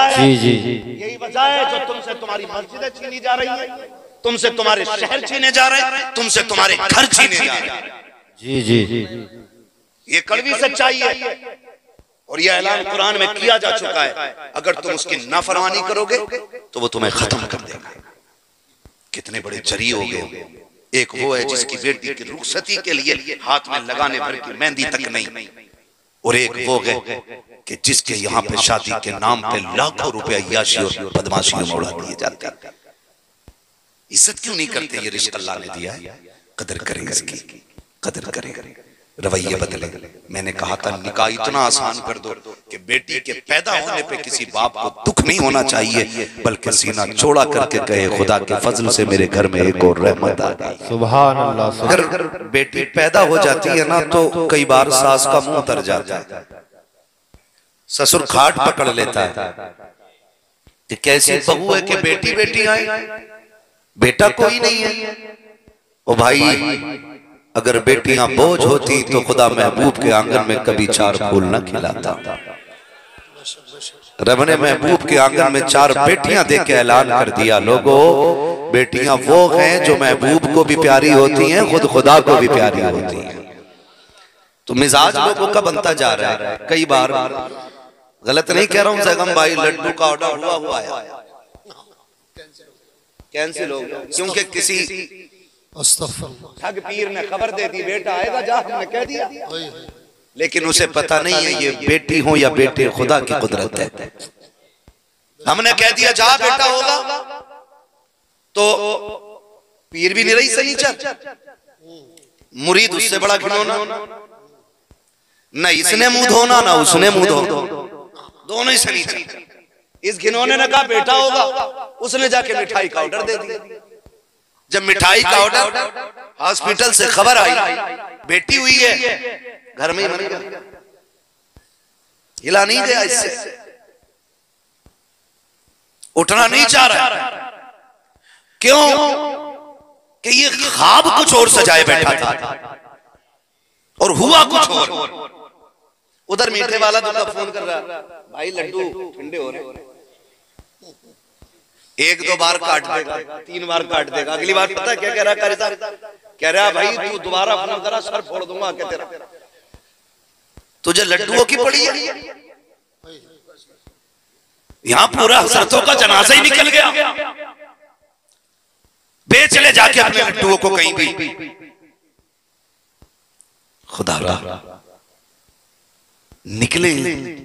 वजह है। जी जी जी। यही वजह है जो तुमसे तुम्हारी मस्जिदें छीनी जा रही है, तुमसे तुम्हारे शहर छीने जा रहे हैं, तुमसे तुम्हारे घर छीने जा रहे हैं। जी जी जी। ये कड़वी सच्चाई है और यह ऐलान कुरान में किया जा चुका है। अगर तुम उसकी नाफरमानी करोगे तो वो तुम्हें खत्म कर देगा। कितने बड़े जरी हो गए। एक वो है जिसकी बेटी की रुखसती के लिए हाथ में लगाने भर की मेहंदी तक नहीं, और एक वो है कि जिसके यहाँ पे शादी के नाम पे लाखों रुपए अय्याशी और बदमाशी में उड़ा दिए जाते हैं। इज्जत क्यों नहीं करते? ये रिश्ता अल्लाह ने दिया है, कदर करें इसकी, कदर करें, रवैये बदले। मैंने कहा था निकाह इतना आसान कर दो कि बेटी के पैदा होने पे किसी बाप को दुख नहीं होना चाहिए, बल्कि सीना चौड़ा करके कहे खुदा के फजल से मेरे घर में एक और रहमत आ गई। सुभान अल्लाह। अगर बेटी पैदा हो जाती है ना तो कई बार सास का मुंह उतर जाता है, ससुर खाट पकड़ लेता है कि कैसी बहू है कि बेटी बेटी आई, बेटा कोई नहीं है। ओ भाई, अगर बेटियां बोझ होती तो खुदा महबूब के आंगन में कभी 4 फूल न खिलाता। रब ने महबूब के आंगन में 4 बेटियां दे के ऐलान कर दिया, लोगों बेटियां वो हैं जो महबूब को भी प्यारी होती हैं, खुद खुदा को भी प्यारी होती हैं। तो मिजाज लोगों का बनता जा रहा है। कई बार गलत नहीं कह रहा हूं सैगम भाई, लड्डू का ऑर्डर हुआ है, कैंसिल हो गया क्योंकि किसी ठग पीर ने खबर दे दी बेटा आएगा, जा हमने कह दिया, लेकिन उसे पता नहीं है ये बेटी हो या बेटे खुदा की कुदरत है। हमने कह दिया जा बेटा होगा, तो पीर भी नहीं रही सही चल, मुरीद उससे बड़ा खिलौना, न इसने मुंह धोना ना उसने मुंह धोना, दोनों ही सही चल। इस घिनौने ने कहा बेटा होगा, उसने जाके मिठाई का ऑर्डर दे दिया। जब मिठाई का ऑर्डर हॉस्पिटल से खबर आई बेटी हुई है, घर में ही मर गया, हिला नहीं गया, इससे उठना नहीं चाह रहा। क्यों? कि ये ख्वाब कुछ और सजाए बैठा था और हुआ कुछ और। उधर मीठे वाला दूल्हा फोन कर रहा, भाई लड्डू ठंडे हो रहे, 1-2 बार काट देगा, 3 बार काट देगा, अगली बार पता क्या कह रहा कारी साहब? कह रहा भाई तू दोबारा फोन करा सर फोड़ दूंगा क्या तेरा, तुझे लड्डुओं की पड़ी है। यहां पूरा हसरतों का जनाजा ही निकल गया। बेच ले जाके अपने लड्डुओं को कहीं भी। खुदा निकले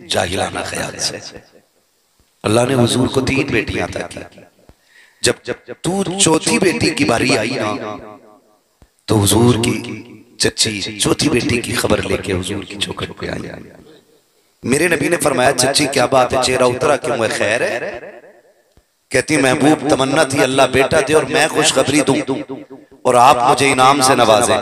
जाहिलाना ख्याल से। अल्लाह ने हुजूर को 3 बेटियां अता की। जब तू चौथी बेटी की बारी आई ना, तो हुजूर की चच्ची चौथी बेटी की खबर लेके हुजूर की चौखट पे आई। मेरे नबी ने फरमाया चच्ची क्या बात है, चेहरा उतरा क्यों है, खैर है? कहती महबूब तमन्ना थी अल्लाह बेटा दे और मैं खुशखबरी दूं और आप मुझे इनाम से नवाजें।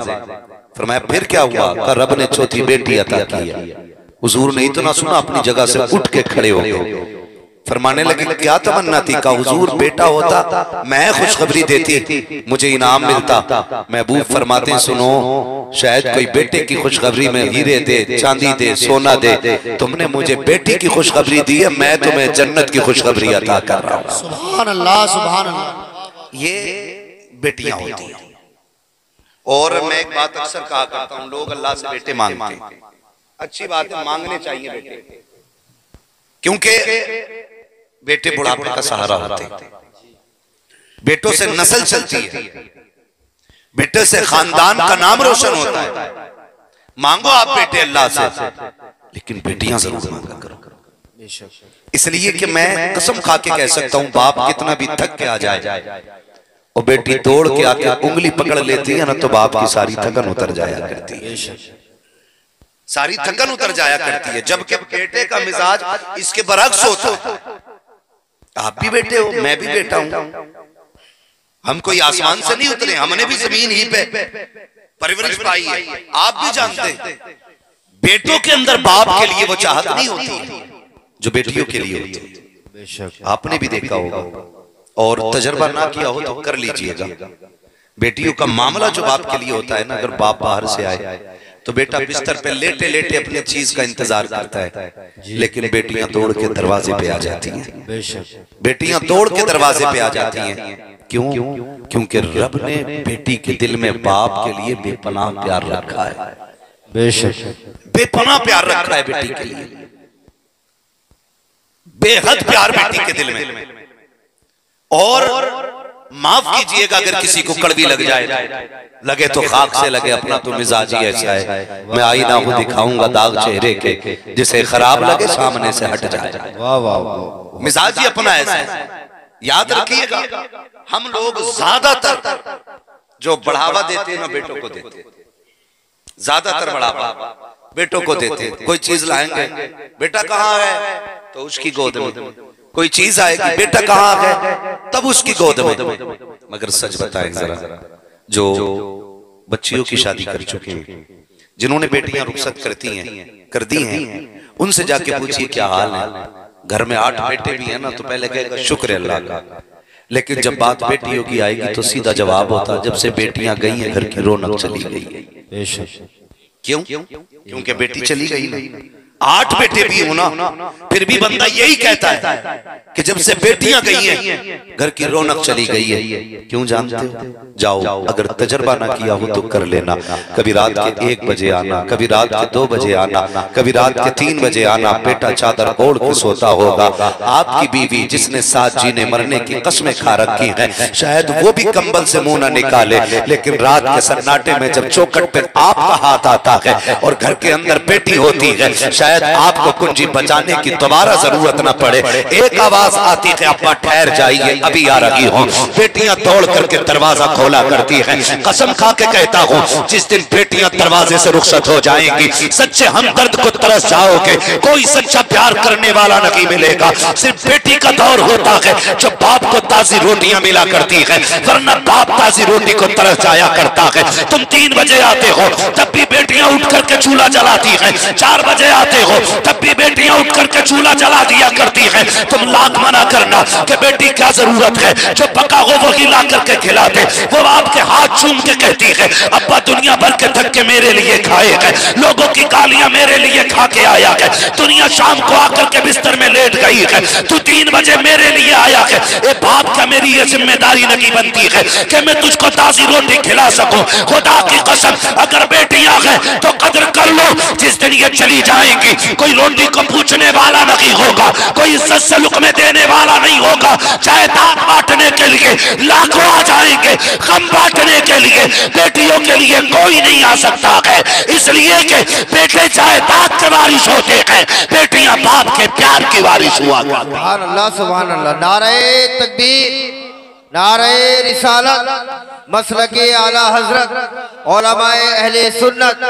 फरमाया फिर क्या हुआ? रब ने चौथी बेटी अता की है। हुजूर ने इतना सुना अपनी जगह से उठ के खड़े हो गए, फरमाने लगे क्या तमन्ना थी? का हुजूर बेटा होता मैं खुशखबरी देती, मुझे इनाम मिलता। महबूब फरमाते हैं सुनो, शायद कोई बेटे की खुशखबरी में हीरे दे, चांदी दे, सोना दे, तुमने मुझे बेटी की खुशखबरी दी है, मैं तुम्हें जन्नत की खुशखबरी अता कर रहा हूं। सुभान अल्लाह, सुभान अल्लाह। ये बेटियां होती हैं। और मैं एक बात अक्सर कहा करता हूं, लोग अल्लाह से बेटे मांगते हैं, अच्छी बात है, मांगने चाहिए बेटे, क्योंकि बेटे बुढ़ापे का सहारा होते हैं, बेटों से नस्ल चलती है, बेटे से खानदान का नाम रोशन होता है। मांगो आप बेटे अल्लाह से, लेकिन बेटियां जरूर मांगा करो। इसलिए कि मैं कसम खा के कह सकता हूं, बाप कितना भी थक के आ जाए और बेटी दौड़ के आके उंगली पकड़ लेती है ना, तो बाप की सारी थकन उतर जाया करती है, सारी थकन उतर जाया करती है। जबकि बेटे का मिजाज इसके बरक्स होता है। आप भी बेटे हो, मैं भी बेटा हूं, हम कोई आसमान से नहीं उतरे, हमने भी जमीन ही पे परवरिश पाई है। आप भी जानते हैं बेटों के अंदर बाप के लिए वो चाहत नहीं होती जो बेटियों के लिए होती है। आपने भी देखा होगा, और तजर्बा ना किया हो तो कर लीजिएगा। बेटियों का मामला जो बाप के लिए होता है ना, अगर बाप बाहर से आए तो बेटा बिस्तर पे लेटे लेटे अपनी चीज का इंतजार करता है, लेकिन बेटियां दौड़ के दरवाजे पे आ जाती हैं। बेटियां दौड़ के दरवाजे पे आ जाती हैं। क्यों? क्योंकि रब ने बेटी के दिल में बाप के लिए बेपनाह प्यार रखा है। बेशक बेपनाह प्यार रखा है बेटी के लिए, बेहद प्यार बेटी के दिल में। और माफ कीजिएगा अगर किसी को कड़वी लग जाए, लगे तो खाक से लगे, अपना तो मिजाज ही ऐसा है। मैं आईना को दिखाऊंगा दाग चेहरे के, जिसे खराब लगे सामने से हट जाए। वाह वाह वाह, मिजाज ही अपना ऐसा है। याद रखिएगा, हम लोग ज्यादातर जो बढ़ावा देते हैं ना बेटों को देते हैं, ज्यादातर बढ़ावा बेटों को देते हैं। कोई चीज लाएंगे, बेटा कहाँ है, तो उसकी गोद में। कोई चीज आएगी, बेटा कहाँ है, तब उसकी गोद में। मगर सच बताएं जरा, जो बच्चियों की शादी कर चुके हैं, जिन्होंने बेटियां रुखसत कर दी हैं, उनसे जाके पूछिए क्या हाल है। घर में 8 बेटे भी हैं ना, तो पहले कहेगा शुक्र है अल्लाह का। लेकिन जब बात बेटियों की आएगी तो सीधा जवाब होता, जब से बेटियां गई हैं घर की रौनक चली गई है। क्यों? क्योंकि बेटी चली गई ना। 8 बेटे भी हो ना, फिर भी बंदा यही कहता है कि जब से बेटियां गई हैं घर की रौनक चली गई है। क्यों जानते हो? जाओ, अगर तजर्बा ना किया हो तो कर लेना। कभी रात के 1 बजे आना, कभी रात के 2 बजे आना, कभी रात के 3 बजे आना। बेटा चादर ओढ़ के सोता होगा। आपकी बीवी जिसने साथ जीने मरने की कस्में खा रखी हैं, शायद वो भी कंबल से मुंह ना निकाले, लेकिन रात के सन्नाटे में जब चौखट पे आपका हाथ आता है और घर के अंदर बेटी होती है, शायद आपको कुंजी बचाने की दोबारा जरूरत न पड़े। एक आवाज आती है, अब्बा ठहर जाइए, अभी आ रही हूँ। बेटियां दौड़ करके दरवाजा खोला करती हैं। कसम खा के कहता हूँ, जिस दिन बेटियां दरवाजे से रुखसत हो जाएंगी, सच्चे हमदर्द को तरस जाओगे। कोई सच्चा प्यार करने वाला नहीं मिलेगा। सिर्फ बेटी का दौर होता है जो बाप को ताजी रोटियां मिला करती है, वरना बाप ताजी रोटी को तरस जाया करता है। तुम 3 बजे आते हो तब भी बेटियां उठ करके चूल्हा जलाती है। 4 बजे आते हो तब भी बेटियां उठ करके चूल्हा जला दिया करती हैं। तुम लाख मना करना कि बेटी क्या जरूरत है, जो पका हो वही ला करके खिला दे। वो आपके हाथ चूम के कहती है, अब्बा दुनिया भर के धक्के मेरे लिए खाए हैं, लोगों की गालियां मेरे लिए खा के आया है। दुनिया शाम को आकर के बिस्तर में लेट गई है, तू 3 बजे मेरे लिए आया है। ए बाप का मेरी ये जिम्मेदारी नहीं बनती है कि मैं तुझको ताजी रोटी खिला सकूं। खुदा की कसम, अगर बेटियां हैं तो कदर कर लो। जिस दिन ये चली जाएंगी कोई रोटी को पूछने वाला नहीं होगा, कोई इज्जत से लुकमे देने वाला नहीं होगा। चाहे दांत बांटने के लिए लाखों आ जाएंगे, गम बांटने के लिए बेटियों के लिए कोई नहीं आ सकता है। इसलिए कि बेटे चाहे दांत के वारिस होते हैं, बेटियां बाप के प्यार की वारिस हुआ। सुभान अल्लाह, सुभान अल्लाह। नारे तकबीर, नारे रिसालत, मसलके आला हजरत, उलमाए अहले सुन्नत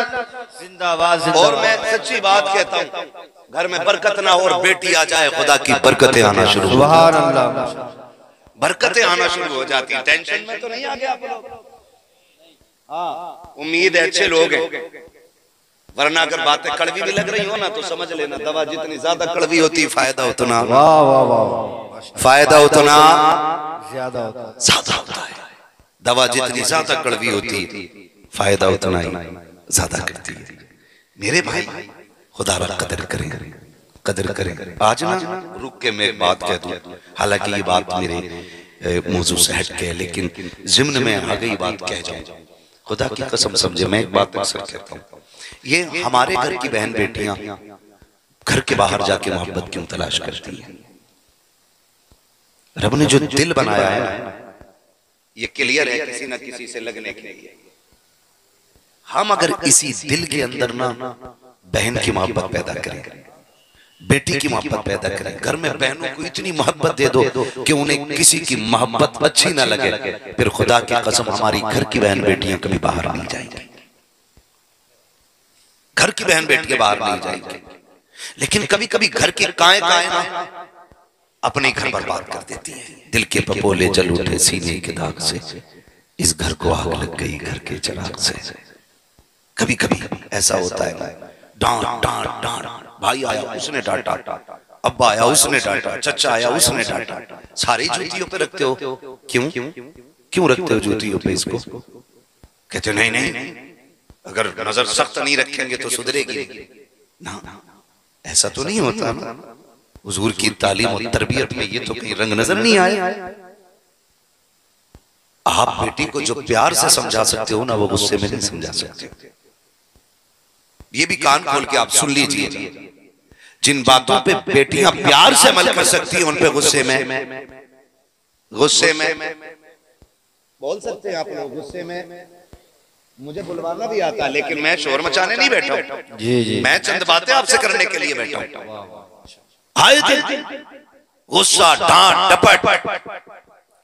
जिंदाबाद। और मैं सच्ची बात कहता हूँ, घर में बरकत ना हो और बेटी आ जाए, खुदा की बरकतें आना शुरू हो। सुभान अल्लाह, बरकतें आना शुरू हो जाती हैं। टेंशन में तो नहीं आ गया आप लोग? हाँ, उम्मीद है अच्छे लोग हैं, वरना अगर बातें कड़वी भी लग रही हो ना तो समझ लेना, दवा जितनी ज्यादा कड़वी होती फायदा उतना, वाह वाह वाह, फायदा उतना ज्यादा होता है। दवा जितनी ज्यादा कड़वी होती फायदा उतना ही ज्यादा करती है। मेरे भाई, खुदा रा कदर करें, कदर करें। आज ना रुक के मैं एक बात कह दूं, हालांकि ये बात मेरे मौजू से हट के, लेकिन जिम्न में आ गई बात कह जाऊं। खुदा की कसम समझे, मैं एक बात अक्सर कहता हूँ, ये हमारे घर की बहन बेटियां घर के बाहर जाके मोहब्बत क्यों तलाश करती हैं? रब ने जो दिल बनाया है ना, ये क्लियर है किसी ना किसी से लगने के लिए। हम अगर इसी दिल के अंदर ना बहन की मोहब्बत पैदा करें, बेटी की मोहब्बत पैदा करें, घर में बहनों को इतनी मोहब्बत दे दो कि उन्हें किसी की मोहब्बत अच्छी ना लगे, फिर खुदा की कसम हमारी घर की बहन बेटियां कभी बाहर नहीं जाएंगी। घर की बहन बेटियां बाहर नहीं जाएंगी। लेकिन कभी कभी घर की काएं ना अपने घर बर्बाद कर देती हैं। दिल के पपोले जल उठे सीने के दाग से, इस घर को आग लग गई घर के चिराग से। कभी कभी ऐसा होता है, डांट डांट डांट, भाई आया उसने डांटा, अब्बा आया उसने डांटा, चचा आया उसने डांटा, सारी जूतियों पे रखते हो। क्यों क्यों रखते हो जूतियों पे इसको? कहते नहीं नहीं, अगर नजर सख्त नहीं रखेंगे तो सुधरेगी ना। ऐसा तो नहीं होता ना। हुजूर की तालीम और तरबियत में ये तो कहीं रंग नजर नहीं आया। आप बेटी को जो प्यार से समझा सकते हो ना, वो गुस्से में नहीं समझा सकते। ये भी कान खोल के आप सुन लीजिए, जिन बातों पे बेटियां प्यार से अमल कर सकती हैं उन पे गुस्से में बोल सकते हैं आप लोग। गुस्से में मुझे बुलवाना भी आता है, लेकिन मैं शोर मचाने नहीं बैठा हूं। जी। मैं चंद बातें आपसे करने के लिए बैठा हूं। आए दिन गुस्सा, डांट, डपट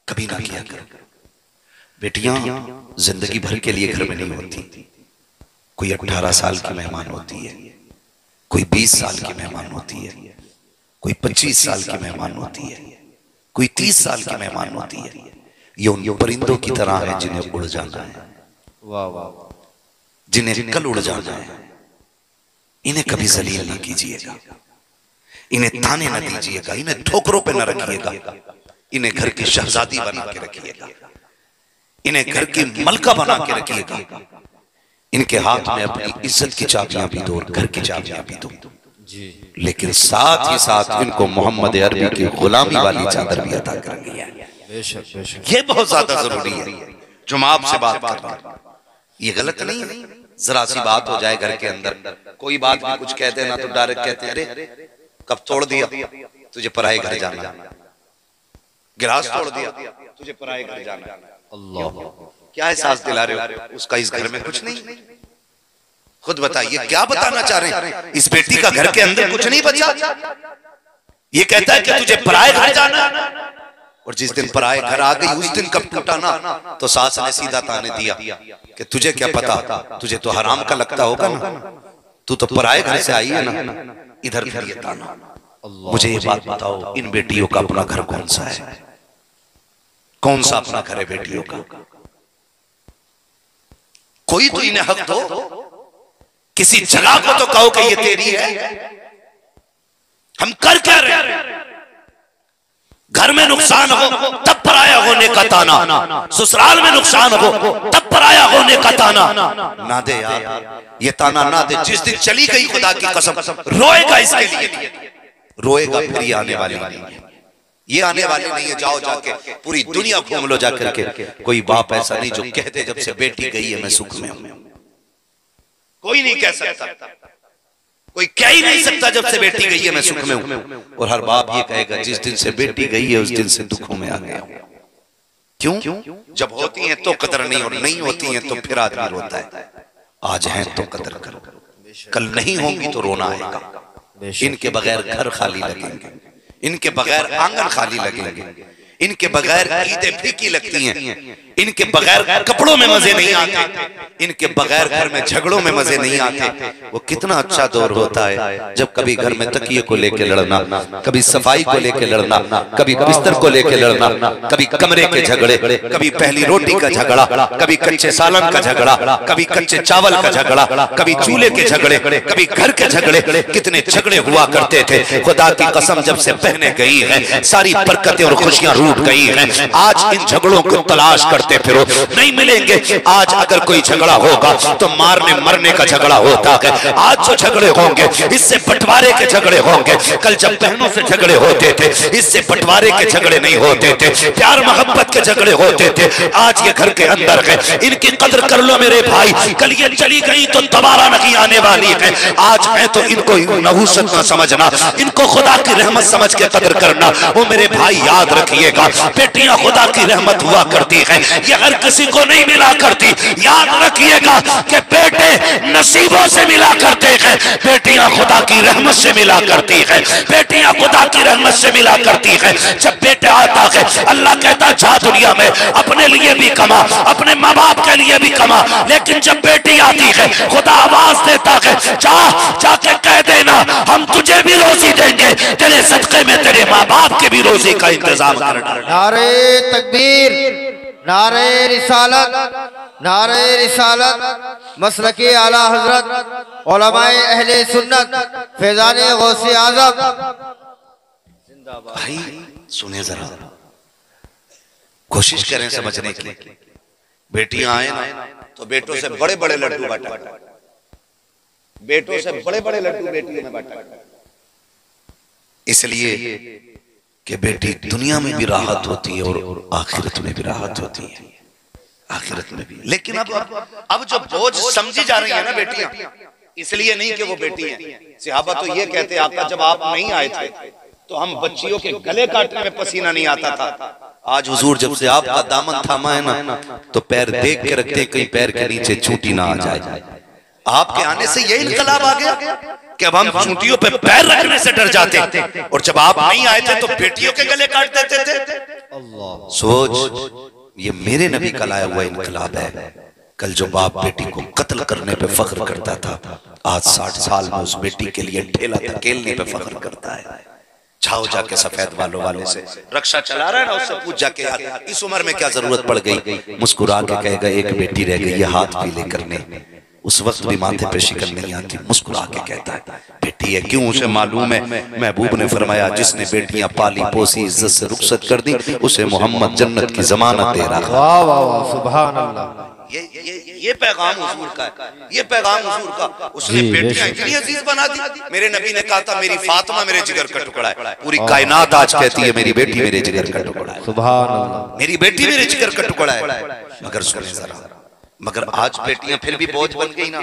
कभी ना किया कर। बेटियां जिंदगी भर के लिए घर में नहीं होती। कोई 18 साल की मेहमान होती है, कोई 20 साल की मेहमान होती है, कोई 25 साल की मेहमान होती है, कोई 30 साल की मेहमान होती है। ये उन परिंदों की तरह है जिन्हें उड़ जाना है, जिन्हें कल उड़ जाना है। इन्हें कभी जलील ना कीजिएगा, इन्हें ताने न दीजिएगा, इन्हें ठोकरों पे न रखिएगा। इन्हें घर की शहजादी बना के रखिएगा, इन्हें घर की मलका बना के रखिएगा। इनके हाथ में अपनी इज्जत की चाबियां भी दो, घर की चाबियां भी दो, लेकिन साथ ही साथ इनको मोहम्मद अरबी की गुलामी वाली चादर भी अता कर दिया। ये बहुत ज्यादा जरूरी है। जो मैं आपसे बात कर रहा हूं ये गलत नहीं है। जरा सी बात हो जाए घर के अंदर, कोई बात भी कुछ कहते हैं ना तो डायरेक्ट कहते हैं, अरे कब तोड़ दिया तुझे पराए घर जाना, गिलास तोड़ दिया तुझे पराए घर जाना। अल्लाह, क्या एहसास दिला रहे हो उसका इस घर में कुछ नहीं। खुद बताइए क्या बताना चाह रहे हैं। इस बेटी का घर के अंदर कुछ नहीं बचा। ये कहता है कि तुझे पराए घर जाना, और जिस दिन पराए घर आ गई उस दिन कब टूटा ना, तो सास ने सीधा ताने दिया कि तुझे क्या पता, तुझे तो हराम का लगता होगा ना, तू तो पराए घर से आई है ना, इधर फिर ये ताना। मुझे ये बात बताओ, इन बेटियों का अपना घर कौन सा है? कौन सा अपना घर है बेटियों का? कोई तो इन्हें हक दो, किसी जगह को तो कहो कि ये तेरी है। हम कर क्या रहे? घर में नुकसान हो तब पराया होने का ताना, ससुराल में नुकसान हो तब पराया होने का ताना ना दे यार, ये ताना ना दे। जिस दिन चली गई खुदा की कसम रोएगा इसके लिए, रोएगा। फिर ये आने वाली नहीं है, ये आने वाली नहीं है। जाओ जाके पूरी दुनिया घूम लो जा करके, कोई बाप ऐसा नहीं जो कहते जब से बेटी गई है मैं सुख में हूं। कोई नहीं कह सकता, कोई कह ही नहीं सकता जब से बेटी गई है मैं सुख में हूं। और हर बाप ये कहेगा जिस दिन से बेटी गई है उस दिन से दुखों में आ गया। क्यों? जब होती हैं तो कदर नहीं, और नहीं होती हैं तो फिर आदमी रोता है। आज हैं तो कदर करो, कल नहीं होंगी तो रोना आएगा। इनके बगैर घर खाली लगेंगे, इनके बगैर आंगन खाली लगेंगे, इनके बगैर ईदें फीकी लगती हैं, इनके बगैर कपड़ों में मजे नहीं आते, इनके बगैर घर में झगड़ों में मजे नहीं आते। वो कितना अच्छा दौर होता है जब कभी घर में तकिए को लेके लड़ना, कभी सफाई को लेके लड़ना, कभी बिस्तर को लेके लड़ना, कभी कमरे के झगड़े, कभी पहली रोटी का झगड़ा, कभी कच्चे सालन का झगड़ा, कभी कच्चे चावल का झगड़ा, कभी चूल्हे के झगड़े, कभी घर के झगड़े। कितने झगड़े हुआ करते थे। खुदा की कसम जब से बहने गई है सारी बरकतें और खुशियां रूठ गई हैं। आज इन झगड़ों को तलाश करते फिरो, नहीं मिलेंगे। आज अगर कोई झगड़ा होगा तो मारने मरने का झगड़ा होता है। आज जो झगड़े होंगे इससे बंटवारे के झगड़े होंगे। कल जब बहनों से झगड़े होते थे इससे बंटवारे के झगड़े नहीं होते थे, प्यार मोहब्बत के झगड़े होते थे। आज ये घर के अंदर है, इनकी कदर कर लो मेरे भाई। कल ये चली गई तो दोबारा नहीं आने वाली है। आज है तो इनको नहुसत न समझना, इनको खुदा की रहमत समझ के कदर करना। वो मेरे भाई याद रखिएगा, बेटियां खुदा की रहमत हुआ करती है, ये हर किसी को नहीं मिला करती। याद रखिएगा कि बेटे नसीबों से मिला करते हैं, बेटियां खुदा की रहमत से मिला करती है, बेटियां खुदा की रहमत से मिला करती है। जब बेटा आता है अल्लाह कहता जा दुनिया में अपने लिए भी कमा, अपने माँ बाप के लिए भी कमा। लेकिन जब बेटी आती है खुदा आवाज देता है जा जाके कह देना हम तुझे भी रोजी देंगे, तेरे सदके में तेरे माँ बाप के भी रोजी का इंतजाम करना। नारे तकबीर, नारे रिसालत, नारे रिसालत, मसलके आला हजरत उलमाए अहले सुन्नत फैजाने गौसे आज़म। भाई सुने जरा, कोशिश करें समझने की। बेटियां आए ना तो बेटों से बड़े बड़े लड्डू बांटा, बेटों से बड़े बड़े लड्डू बेटियों में बांटा, इसलिए कि बेटी दुनिया में भी राहत होती है और आखिरत में भी राहत होती है, आखिरत में भी। लेकिन अब जो बोझ समझी जा रही है ना बेटियां, इसलिए नहीं कि वो बेटी हैं। सहाबा तो ये कहते आका जब आप नहीं आए थे तो हम बच्चियों के गले काटने में पसीना नहीं आता था। आज हुजूर जब से आपका दामन थामा है ना तो पैर देख के रखते कहीं पैर के नीचे चूंटी ना आ जाए। आपके आने से ये इनकलाब आ गया कि अब हम चूंटियों पे पैर रखने से डर जाते, और जब आप नहीं आए थे तो बेटियों के गले काट देते थे। सोच, ये मेरे नबी का लाया हुआ इनकलाब है। कल जो बाप बेटी को कत्ल करने पे फख्र करता था, आज 60 साल में उस बेटी के लिए ठेला धकेलने पे फख्र करता है। जाओ जाके सफेद बालों वाले से रक्षा चला रहा है ना, उससे पूछ जाके यार इस उम्र में क्या जरूरत पड़ गई। मुस्कुरा के कहेगा एक बेटी रह गई है हाथ पीले करने। उस वक्त भी माथे पे शिकन नहीं आती, मुस्कुरा के कहता है बेटी है। क्यों? उसे मालूम है महबूब ने फरमाया जिसने बेटियां पाली पोसी इज्जत से रुखसत कर दी उसे मोहम्मद जन्नत की जमानत दे रहा। वाह वाह वाह, सुभान अल्लाह। ये पैगाम हुजूर का है, ये पैगाम हुजूर का। उसने बेटियां इतनी अजीज बना दी। मेरे नबी ने कहा था मेरी फातिमा मेरे जिगर का टुकड़ा है। पूरी कायनात आज कहती है मेरी बेटी मेरे जिगर का टुकड़ा है। सुभान अल्लाह, मेरी बेटी मेरे जिगर का टुकड़ा है। मगर सुने जरा, मगर आज बेटियां फिर भी बोझ बन गई ना,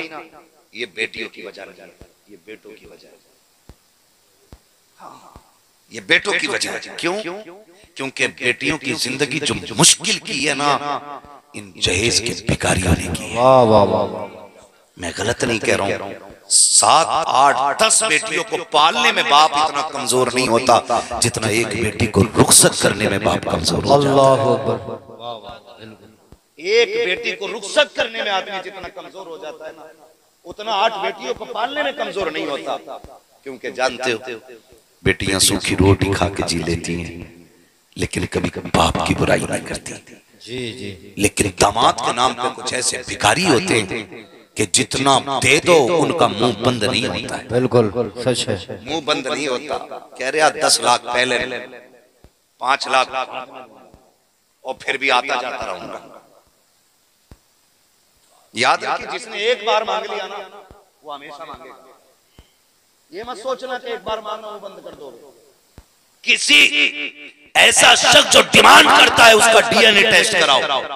ये बेटियों की वजह नहीं, ये बेटों की वजह है। हाँ, ये बेटों की वजह है। क्यों? क्योंकि बेटियों की जिंदगी जो मुश्किल की है ना इन जहेज के भिखारियों ने की है। वाह वाह वाह, मैं गलत नहीं कह रहा हूं। 7, 8, 10 बेटियों को पालने में बाप इतना कमजोर नहीं होता जितना एक बेटी को रुखसत करने में बाप कमजोर हो जाता है। अल्लाह अकबर। एक बेटी को रुखसत करने में आदमी जितना कमजोर हो जाता है ना, उतना 8 बेटियों को पालने में कमजोर नहीं होता। क्योंकि जानते हो बेटियां सूखी रोटी खा के जी लेती हैं, लेकिन कभी कभी बाप की बुराई नहीं करती। जी जी। लेकिन दामाद के नाम पे कुछ ऐसे भिखारी होते हैं कि जितना दे दो उनका मुंह बंद नहीं होता है। बिल्कुल सच है, मुंह बंद नहीं होता। कह रहे 10 लाख पहले, 5 लाख और फिर भी आता जाता रहूंगा। याद रखिए जिसने एक बार मांग लिया ना वो हमेशा मांगेगा। ये मत सोचना कि एक बार मांगना वो बंद कर दो। किसी ऐसा शख्स जो डिमांड करता है उसका डीएनए टेस्ट कराओ,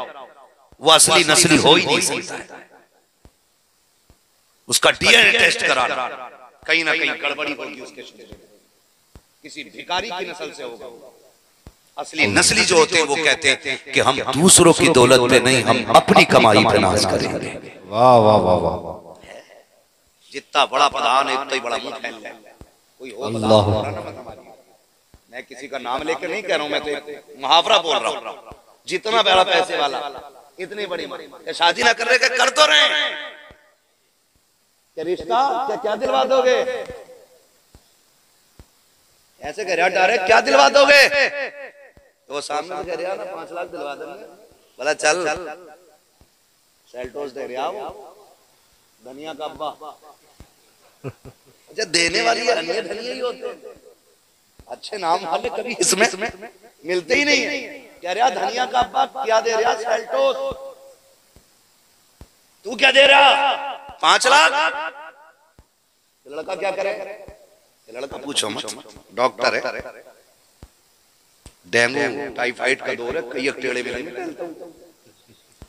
वो असली नस्ली हो ही नहीं सकता है। उसका डीएनए टेस्ट कराना, कहीं ना कहीं गड़बड़ी होगी उसके शरीर में, किसी भिखारी की नस्ल से होगा। असली नस्ली जो होते हैं वो कहते हैं कि हम दूसरों की दौलत पे नहीं, हम अपनी कमाई पे नाज करेंगे। वाह वाह वाह वाह। जितना बड़ा प्रधान है उतना ही बड़ा मुंह फैल है। कोई हो अल्लाह, मैं किसी का नाम लेकर नहीं कह रहा हूं, मैं तो एक मुहावरा बोल रहा हूं। जितना बड़ा पैसे वाला इतनी बड़ी शादी ना कर रहे कर तो रहे, क्या रिश्ता क्या दिलवा दोगे? ऐसे कह रहा डायरेक्ट क्या दिलवा दोगे? तो वो सामने से कह रहा ना 5 लाख दिलवा देंगे। बोला चल सेल्टोस दे रहा वो धनिया का अब्बा। अच्छा देने वाली है धनिया ही होते हैं, अच्छे नाम वाले कभी इसमें मिलते ही नहीं है। कह रहा धनिया का अब्बा क्या दे रहा? सेल्टोस। तू क्या दे रहा? 5 लाख। लड़का क्या करे? लड़का पूछो मत, डॉक्टर है, डेंगू टाइफाइड का दौर है, कई टेढ़े में नहीं,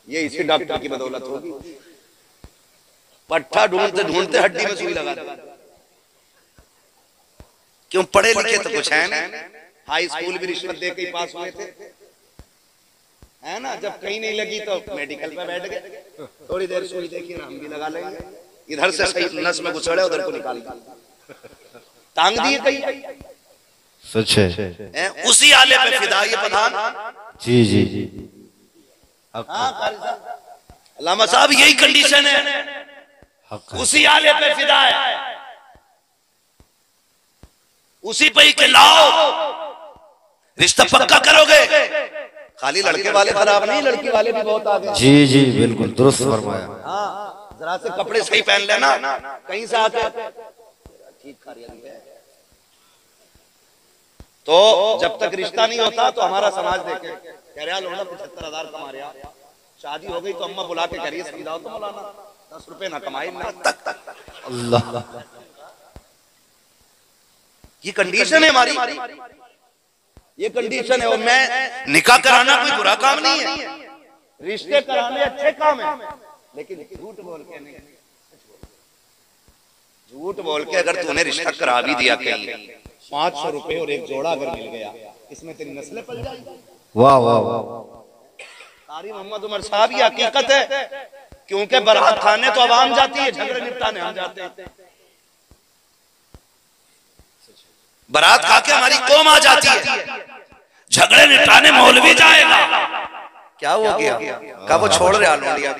ये इसी डॉक्टर की बदौलत होगी। पट्टा ढूंढते ढूंढते हड्डी में सुई लगा दे। क्यों? पढ़े लिखे तो कुछ है ना, हाई स्कूल भी रिश्वत दे के पास हुए थे, है ना। जब कहीं नहीं लगी तो मेडिकल पे बैठ गए, थोड़ी देर सुई देखी ना हम भी लगा लेंगे, इधर से सही नस में घुसड़े उधर को निकाल टांग दिए कहीं। सच है, उसी आले पे फिदा ये प्रधान। जी जी जी। अल्लामा साहब यही कंडीशन है, उसी आले पे फिदा है, उसी पे ही लाओ रिश्ता पक्का करोगे। खाली लड़के वाले खराब नहीं, लड़की वाले भी बहुत आगे। जी जी बिल्कुल दुरुस्त फरमाया। हाँ जरा से कपड़े सही पहन लेना, कहीं से आके ठीक तो जब तक रिश्ता नहीं होता तो हमारा समाज देखे कह रहा लोड़ा 75,000 कमा रहा, शादी हो गई तो अम्मा बुला के कह रही है समझाओ तो मौलाना 10 रुपए ना कमाए ना तक अल्लाह, ये कंडीशन है हमारी, ये कंडीशन है। और मैं निकाह कराना कोई बुरा काम नहीं है, रिश्ते कराने अच्छे काम है, लेकिन झूठ बोल के नहीं। झूठ बोल के अगर तूने रिश्ता करा भी दिया कहीं 500 रुपए और एक जोड़ा अगर मिल गया, इसमें तेरी नस्लें पल जाएगी। वाह वाह वाह, कारी मोहम्मद उमर साहब ये हकीकत है, क्योंकि बारात खाने तो आवाम जाती है, झगड़े निपटाने हम जाते हैं। बारात खा के हमारी कौम आ जाती है, झगड़े निपटाने मौलवी जाएगा। क्या हो गया? कब वो छोड़ रहा लोंडिया?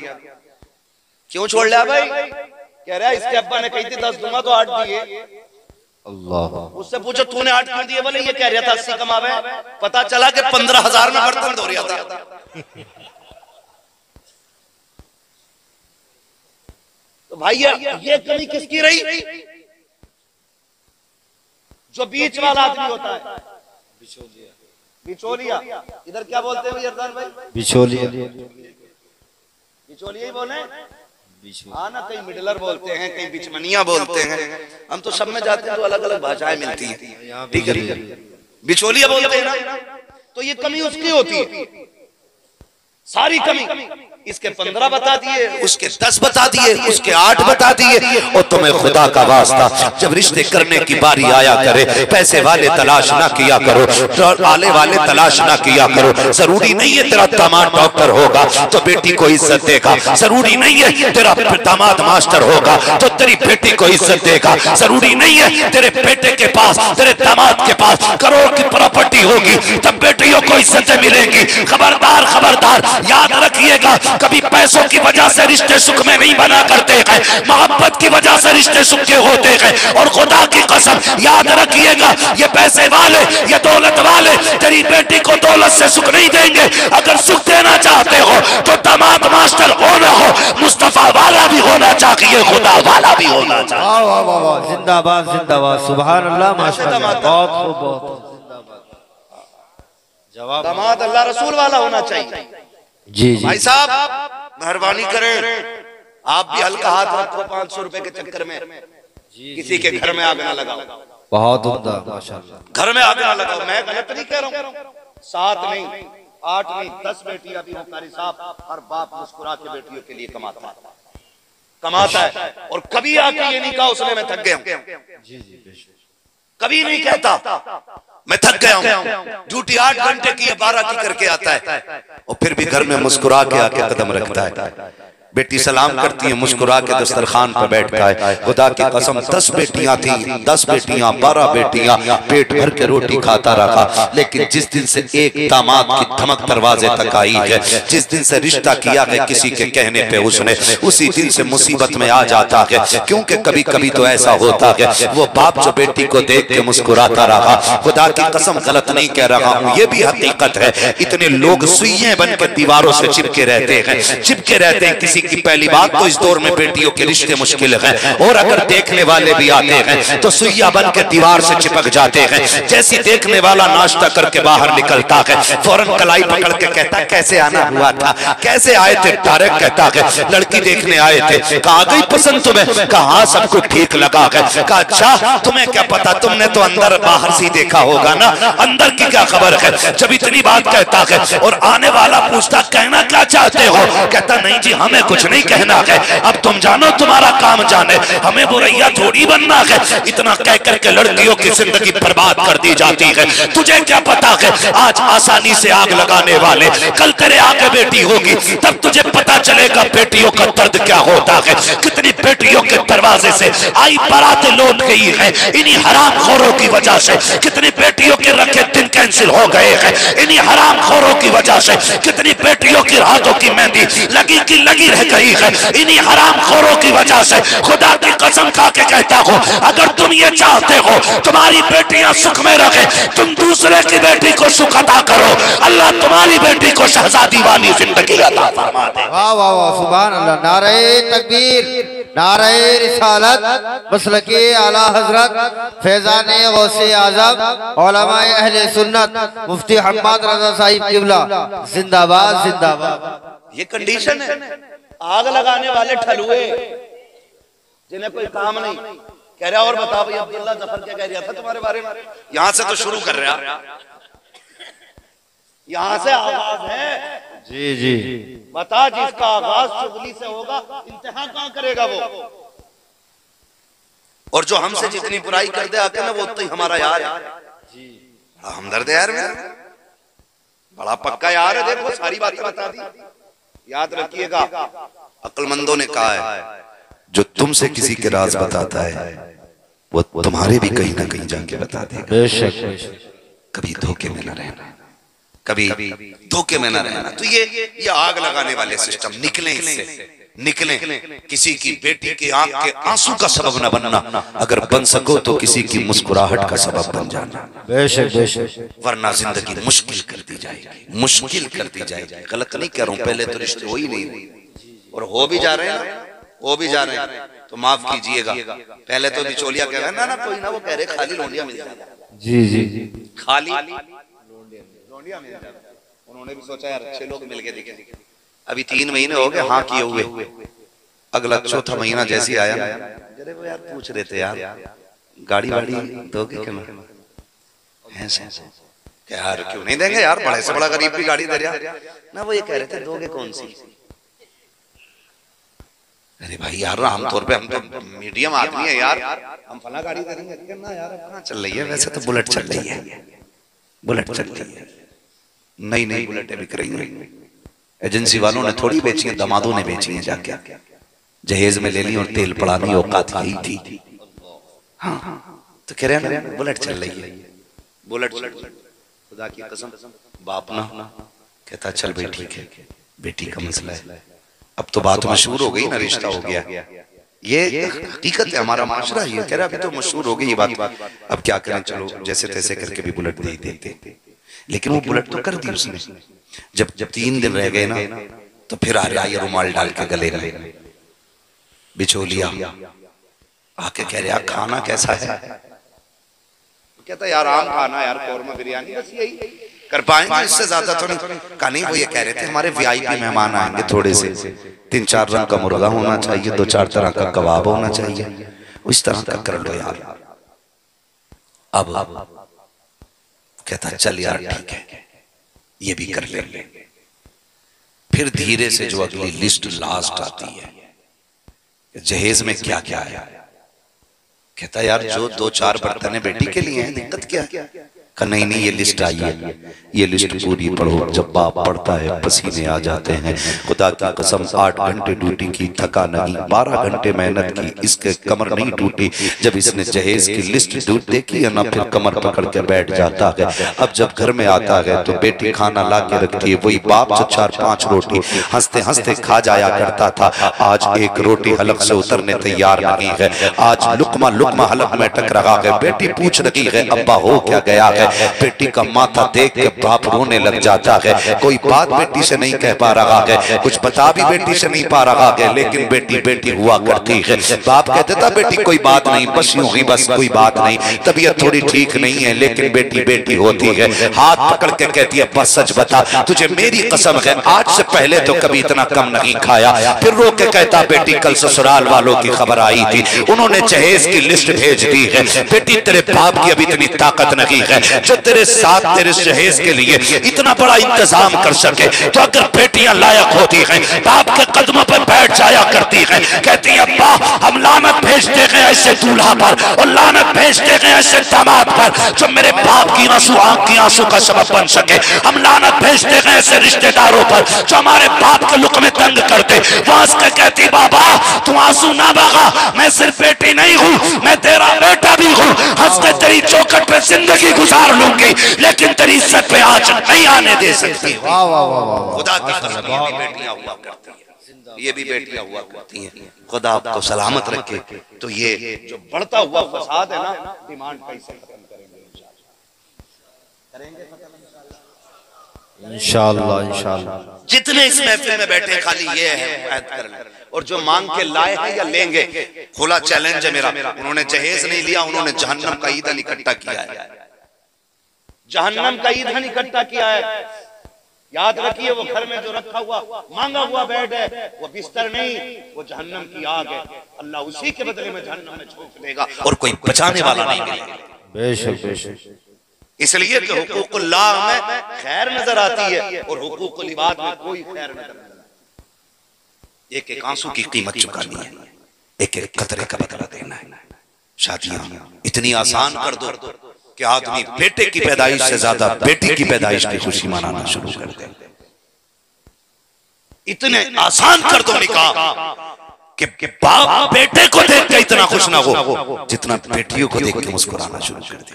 क्यों छोड़ लिया भाई? कह रहा है इसके अब्बा ने कही थी 10 दूंगा तो 8 दिए। अल्लाह, उससे पूछो तूने 8 क्यों दिए? बोले ये कह रहा था 80 कमावे, पता चला कि 15,000 में बर्तन धो रहा था। तो भाई ये कमी किसकी रही? जो बीच वाला आदमी होता है, बिचौलिया। इधर क्या बोलते हैं अरदान भाई? बिचौलिया, बिचौलिया ही बोले। हाँ ना, कई मिडलर बोलते हैं, कई बिचमनिया बोलते हैं। हम तो सब में जाते हैं तो अलग अलग भाषाएं मिलती हैं, ठीक है। बिचौलिया बोलते हैं ना, तो ये कमी उसकी होती है, सारी कमी। इसके 15 बता दिए, उसके 10 बता दिए, उसके 8 बता दिए। और तुम्हें खुदा का वास्ता जब रिश्ते करने की बारी आया करे, पैसे वाले तलाश ना किया करो, आले वाले तलाश ना किया करो। जरूरी नहीं है तेरा दामाद डॉक्टर होगा तो बेटी को इज्जत देगा, जरूरी नहीं है तेरा दामाद मास्टर होगा तो तेरी बेटी को इज्जत देगा, जरूरी नहीं है तेरे बेटे के पास, तेरे दामाद के पास करोड़ की प्रॉपर्टी होगी तब बेटियों को इज्जतें मिलेंगी। खबरदार खबरदार, याद रखिएगा, कभी पैसों की वजह से रिश्ते सुख में नहीं बना करते हैं, मोहब्बत की वजह से रिश्ते सुख के होते हैं। और खुदा की कसम याद रखिएगा, ये पैसे वाले, ये दौलत वाले तेरी बेटी को दौलत से सुख नहीं देंगे। अगर सुख देना चाहते हो तो दामाद मास्टर होना हो, मुस्तफा वाला भी होना चाहिए, खुदा वाला भी होना चाहिए। वाह वाह वाह वाह, जिंदाबाद जिंदाबाद, सुभान अल्लाह, माशाअल्लाह, बहुत खूब, बहुत जवाब। दामाद अल्लाह रसूल वाला होना चाहिए। जी जी भाई साहब मेहरबानी करें, आप भी हल्का हाथ रखो। 500 रुपए के चक्कर में किसी के घर में आग ना लगाओ, बहुत उम्दा, माशाअल्लाह। घर में आग ना लगाओ। मैं गलत नहीं कह रहा हूँ, 7 नहीं, 8 नहीं, 10 बेटियां भी कारी साहब, हर बाप मुस्कुरा के बेटियों के लिए कमाता है। और कभी आके ये नहीं कहा उसने मैं थक गया, कभी नहीं कहता मैं थक गया हूँ। ड्यूटी 8 घंटे की 12 की करके आता है और फिर भी घर में मुस्कुरा के आके कदम रखता है। बेटी सलाम करती है, मुस्कुरा के दस्तरखान पर बैठ गए। खुदा की कसम 10 बेटियां थी, 10 बेटियां, 12 बेटियां, पेट भर के रोटी खाता रहा। लेकिन जिस दिन से एक दामाद की धमक दरवाजे तक आई है, जिस दिन से रिश्ता किया है किसी के कहने पे उसने, उसी दिन से मुसीबत में आ जाता है। क्योंकि कभी कभी तो ऐसा होता है, वो बाप जो बेटी को देख के मुस्कुराता रहा, खुदा की कसम गलत नहीं कह रहा हूँ, ये भी हकीकत है। इतने लोग सुइयां बन के दीवारों से चिपके रहते हैं किसी की। पहली बात तो इस दौर में बेटियों के रिश्ते मुश्किल हैं, और अगर देखने वाले भी आते हैं तो सुइया बन के दीवार से चिपक जाते हैं। जैसी देखने वाला नाश्ता करके बाहर निकलता है, फौरन कलाई पकड़ के कहता है कैसे आना हुआ था, कैसे आए थे? डायरेक्ट कहता है लड़की देखने आए थे, कहा गई पसंद तुम्हें? कहा सब कुछ ठीक लगा है। कहा अच्छा, तुम्हें क्या पता, तुमने तो अंदर बाहर से देखा होगा ना, अंदर की क्या खबर है? जब इतनी बात कहता है और आने वाला पूछता कहना क्या चाहते हो, कहता नहीं जी हमें कुछ नहीं कहना है, अब तुम जानो तुम्हारा काम जाने, हमें बुरैया थोड़ी बनना है। इतना कह करके लड़कियों की जिंदगी बर्बाद कर दी जाती है। तुझे क्या पता है आज आसानी से आग लगाने वाले कल तेरे आगे बेटी होगी, तब तुझे पता चलेगा बेटियों का दर्द क्या होता है। कितनी बेटियों के दरवाजे से आई बारातें लौट गई है इन्हीं हरामखोरों की वजह से, कितनी बेटियों के रखे दिन कैंसिल हो गए हैं इन्हीं हरामखोरों की वजह से, कितनी बेटियों की रातों की मेहंदी लगी की लगी रह गई है इन्हीं हरामखोरों की वजह से। खुदा की कसम खा के कहता हूँ, अगर तुम ये चाहते हो तुम्हारी बेटियां सुख में रहे, तुम दूसरे की बेटी को सुख अता करो, अल्लाह तुम्हारी बेटी को शहजादी वाली जिंदगी अता फरमा दे। वाह वाह वाह, सुभान अल्लाह, नारे तकबीर, नारे रिसालत, मसलके आला हजरत फैजाने गौसे आजम उलमाए अहले सुन्नत मुफ्ती हम्माद रजा साहिब किबला जिंदाबाद जिंदाबाद। ये कंडीशन है। आग लगाने वाले ठलुए जिन्हें कोई काम नहीं, कह रहा और बता भाई अब्दुल्ला जफर क्या कह रहा था तुम्हारे बारे में। यहां से तो शुरू कर रहा, यहां से आगाज है। जी जी बता, जिसका आगाज चुगली से होगा इंतहा कहां करेगा वो। और जो हमसे जितनी बुराई कर दे आके ना वो उतना ही हमारा यार है, बड़ा हमदर्द है यार मेरा, बड़ा पक्का यार है। देखो सारी बातें बता दी, याद रखिएगा। अक्लमंदों ने कहा है जो तुमसे किसी के राज बताता है वो तुम्हारे भी कहीं ना कहीं जाके बता देगा। बेशक। कभी धोखे में न रहना, कभी धोखे में न रहना। तो ये आग लगाने वाले सिस्टम निकले, इससे निकले। किसी की बेटी के आंख के आंसू का सबब न बनना, अगर बन सको तो किसी की मुस्कुराहट का सबब बन जाना। बेशक बेशक। वरना जिंदगी मुश्किल कर दी जाएगी, मुश्किल कर दी जाएगी। गलत नहीं कह रहा हूं, पहले तो रिश्ते हो ही नहीं और हो भी जा रहे हैं ना, हो भी जा रहे हैं, तो माफ कीजिएगा। पहले तो बिचौलिया कह रहे हैं ना कोई ना, वो कह रहे खाली लोंडिया मिल जाएगा। जी जी खाली लोंडिया मिल जाएगा। उन्होंने भी सोचा यार अच्छे लोग मिल के दिखे। अभी 3 महीने हो गए हाँ किए हुए, अगला चौथा महीना जैसे आया जरे वो यार पूछ रहे थे यार गाड़ी वाड़ी दोगे क्या यार, क्यों नहीं देंगे यार, बड़े से बड़ा गरीब भी गाड़ी दे रहा ना। वो ये कह रहे थे दोगे कौन सी। अरे भाई यार आमतौर पे हम तो मीडियम आदमी है यार, हम फला गाड़ी करेंगे ना यार। कहाँ चल रही है वैसे तो बुलेट चल रही है, बुलेट चल रही है, नई नई बुलेटें बिक रही हैं। एजेंसी वालों ने थोड़ी बेची है, दमादों ने बेची है, जाके जहेज में ले ली और तेल पड़ा नहीं औकात यही थी। हाँ तो कह रहे हैं बुलेट चल रही है, बुलेट। खुदा की कसम बाप ना कहता चल भाई ठीक है, बेटी का मसला है। अब तो बात मशहूर हो गई ना, रिश्ता हो गया। ये हकीकत है, हमारा माशरा ये कह रहा अभी तो मशहूर हो गई ये बात, अब क्या करें चलो जैसे तैसे करके भी बुलेट दे देते। लेकिन वो बुलेट तो कर दी उसने। जब 3 दिन रह गए ना तो फिर आ रहा ये रुमाल डाल के गले में बिचौलिया आके कह रहा खाना कैसा है। कहता यार आम खाना यार, कौरमा बिरयानी, बस यही कर पाएंगे, इससे ज्यादा तो नहीं। कहा नहीं वो ये कह रहे थे हमारे वीआईपी मेहमान आएंगे, थोड़े से 3-4 रंग का मुर्गा होना चाहिए, 2-4 तरह का कबाब होना चाहिए, उस तरह का कर लो यार। अब कहता चल यार ठीक है ये भी कर लेंगे। फिर धीरे से जो अगली लिस्ट लास्ट आती है, जहेज में क्या क्या है। कहता यार जो 2-4 बर्तन बेटी के लिए हैं, दिक्कत क्या है। का नहीं ये लिस्ट आई है, ये लिस्ट पूरी पढ़ो। जब बाप पढ़ता है पसीने आ जाते हैं। खुदा की कसम 8 घंटे ड्यूटी की, थका नहीं, 12 घंटे मेहनत की, इसके कमर नहीं टूटी। जब इसने जहेज की लिस्ट देखी है ना, फिर कमर पकड़ के बैठ जाता है। अब जब घर में आता है तो बेटी खाना ला के रखती है, वही बाप से 4-5 रोटी हंसते हंसते खा जाया करता था। आज एक रोटी हलक से उतरने तैयार नहीं है, आज लुकमा लुकमा हलक में टक रहा है। बेटी पूछ रही है अब्बा हो क्या गया है। बेटी का माथा देख के बाप रोने लग जाता है। कोई बात बेटी से नहीं कह पा रहा है, कुछ बता भी बेटी से नहीं पा रहा है, लेकिन बेटी बेटी हुआ करती है। बाप कह देता बेटी कोई बात नहीं, बस यूं ही, बस कोई बात नहीं, तबीयत थोड़ी ठीक नहीं है, लेकिन बेटी बेटी होती है। हाथ पकड़ के कहती है बस सच बता, तुझे मेरी कसम है आज से पहले तो कभी इतना कम नहीं खाया। फिर रो के कहता बेटी कल ससुराल वालों की खबर आई थी, उन्होंने जहेज की लिस्ट भेज दी है। बेटी तेरे बाप की अभी इतनी ताकत नहीं है जो तेरे साथ तेरे जहेज के लिए इतना बड़ा इंतजाम कर सके। तो अगर बेटियां लायक होती हैं, बाप के कदमों पर बैठ जाया करती हैं, कहती है अब्बा हम लानत भेजते हैं ऐसे दूल्हा पर और लानत भेजते हैं ऐसे दामाद पर जो मेरे बाप की आंसू आंख की आंसू का सबब बन सके। हम लानत भेजते हैं ऐसे रिश्तेदारों पर जो हमारे बाप के लुक में तंग करते। वास के कहती बाबा तू आंसू ना बहा, मैं सिर्फ बेटी नहीं हूँ, मैं तेरा बेटा भी हूँ। हंस के तेरी चौखट पे जिंदगी गुजार लूंगी, लेकिन तेरी इज्जत पे आज नहीं आने दे सकती। वाह वाह वाह। खुदा की कसम ये भी बेटियां हुआ करती हैं, ये भी बेटियां हुआ करती हैं। खुदा आपको सलामत रखे। तो ये जो बढ़ता हुआ फसाद है ना, डिमांड कैसे खत्म करेंगे इंशाअल्लाह इंशाअल्लाह। जितने इस महफिल में बैठे खाली ये है कर लें, और जो मांग के लाए हैं या लेंगे, खुला चैलेंज है मेरा। उन्होंने जहेज नहीं लिया, उन्होंने जहन्नम का ईंधन इकट्ठा किया है, जहन्नम का ईंधन इकट्ठा किया है। याद रखिए, वो घर में जो रखा हुआ मांगा हुआ बेड है वो बिस्तर नहीं, वो जहन्नम की आग है। अल्लाह उसी के बदले में जहन्नम में झोंक देगा और कोई बचाने वाला नहीं मिलेगा। बेशक बेशक। इसलिए कि हुकूकुल्लाह में खैर नजर आती है और हुकूकुल इबाद में कोई खैर नजर नहीं। एक एक आंसू की कीमत चुकानी है, एक एक कतरे का बदला देना है। शादियां इतनी आसान कर दो कि आदमी बेटे की पैदाइश से ज्यादा बेटी की पैदाइश की खुशी मनाना शुरू कर दे। इतने आसान कर दो निकाह कि बाप बेटे को देख के इतना खुश ना हो जितना बेटियों को देख के मुस्कुराना शुरू कर दे।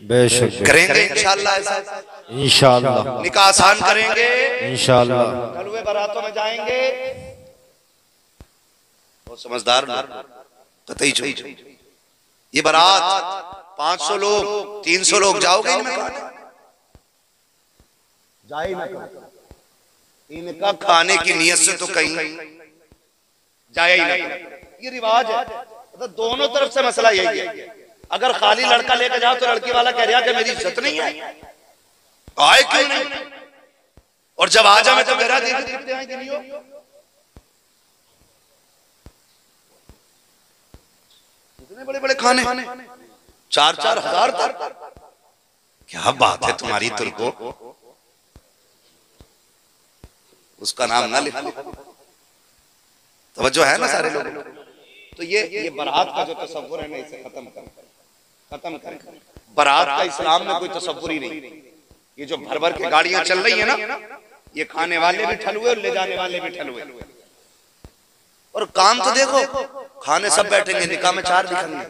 बेशक करेंगे इंशाअल्लाह ऐसा, इंशाअल्लाह निकाह आसान करेंगे इंशाअल्लाह। हलवे बारातों में जाएंगे, बहुत समझदार लोग कतई जो ये बारात 500 लोग 300 लोग जाओगे इनमें जाए ना, इनका खाने की नियत से तो कहीं जाए ही नहीं। ये रिवाज है, मतलब दोनों तरफ से मसला यही है। अगर खाली लड़का लेकर जाओ तो लड़की वाला कह रहा कि मेरी इज्जत नहीं है, आए क्यों नहीं, और जब आ जाए तो मेरा देखते आए कि नहीं हो। इतने बड़े बड़े खाने 4-4 हजार तक, क्या बात है तुम्हारी तुर्को, उसका नाम ना लिखो, तवज्जो है ना सारे लोग। तो ये बारात का जो तसव्वुर है ना, इसे खत्म कर। बारात का इस्लाम में कोई तसव्वुर ही नहीं। ये जो भर भर के गाड़ियां चल रही है ना, ये खाने वाले भी ठल हुए और ले जाने वाले भी ठल हुए। और काम तो देखो, खाने सब बैठेंगे, निकाह में 4 दिखेंगे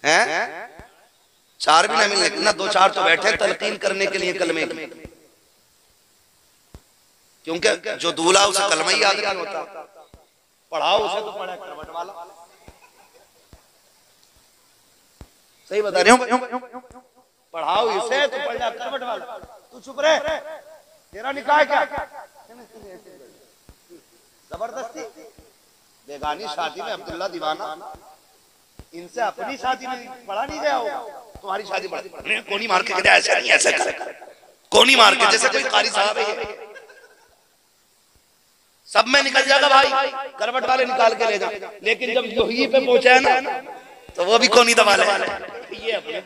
हैं, 4 भी ना मिलने ना, 2-4 तो बैठे तलकीन करने के लिए कलमे की, क्योंकि जो दूल्हा उसे कलमा ही याद नहीं होता, पढ़ाओ उसे तो पढ़े करवट वाला। सही बता रहे हो, पढ़ाओ इसे तो पढ़ जा करवट वाला। तू चुप रहे, तेरा निकाह क्या जबरदस्ती। बेगानी शादी में अब्दुल्ला दीवाना, इनसे अपनी शादी में पढ़ा नहीं गया होगा, तुम्हारी शादी पढ़ा कोनी मार के, ऐसा नहीं ऐसा कर, कोनी मार के जैसे कोई कारी साहब है, सब में निकल जाएगा भाई, करवट वाले निकाल के ले जाओ। लेकिन जब यही पे पहुंचा है ना, तो वो भी कोनी दबा ले। ये अपने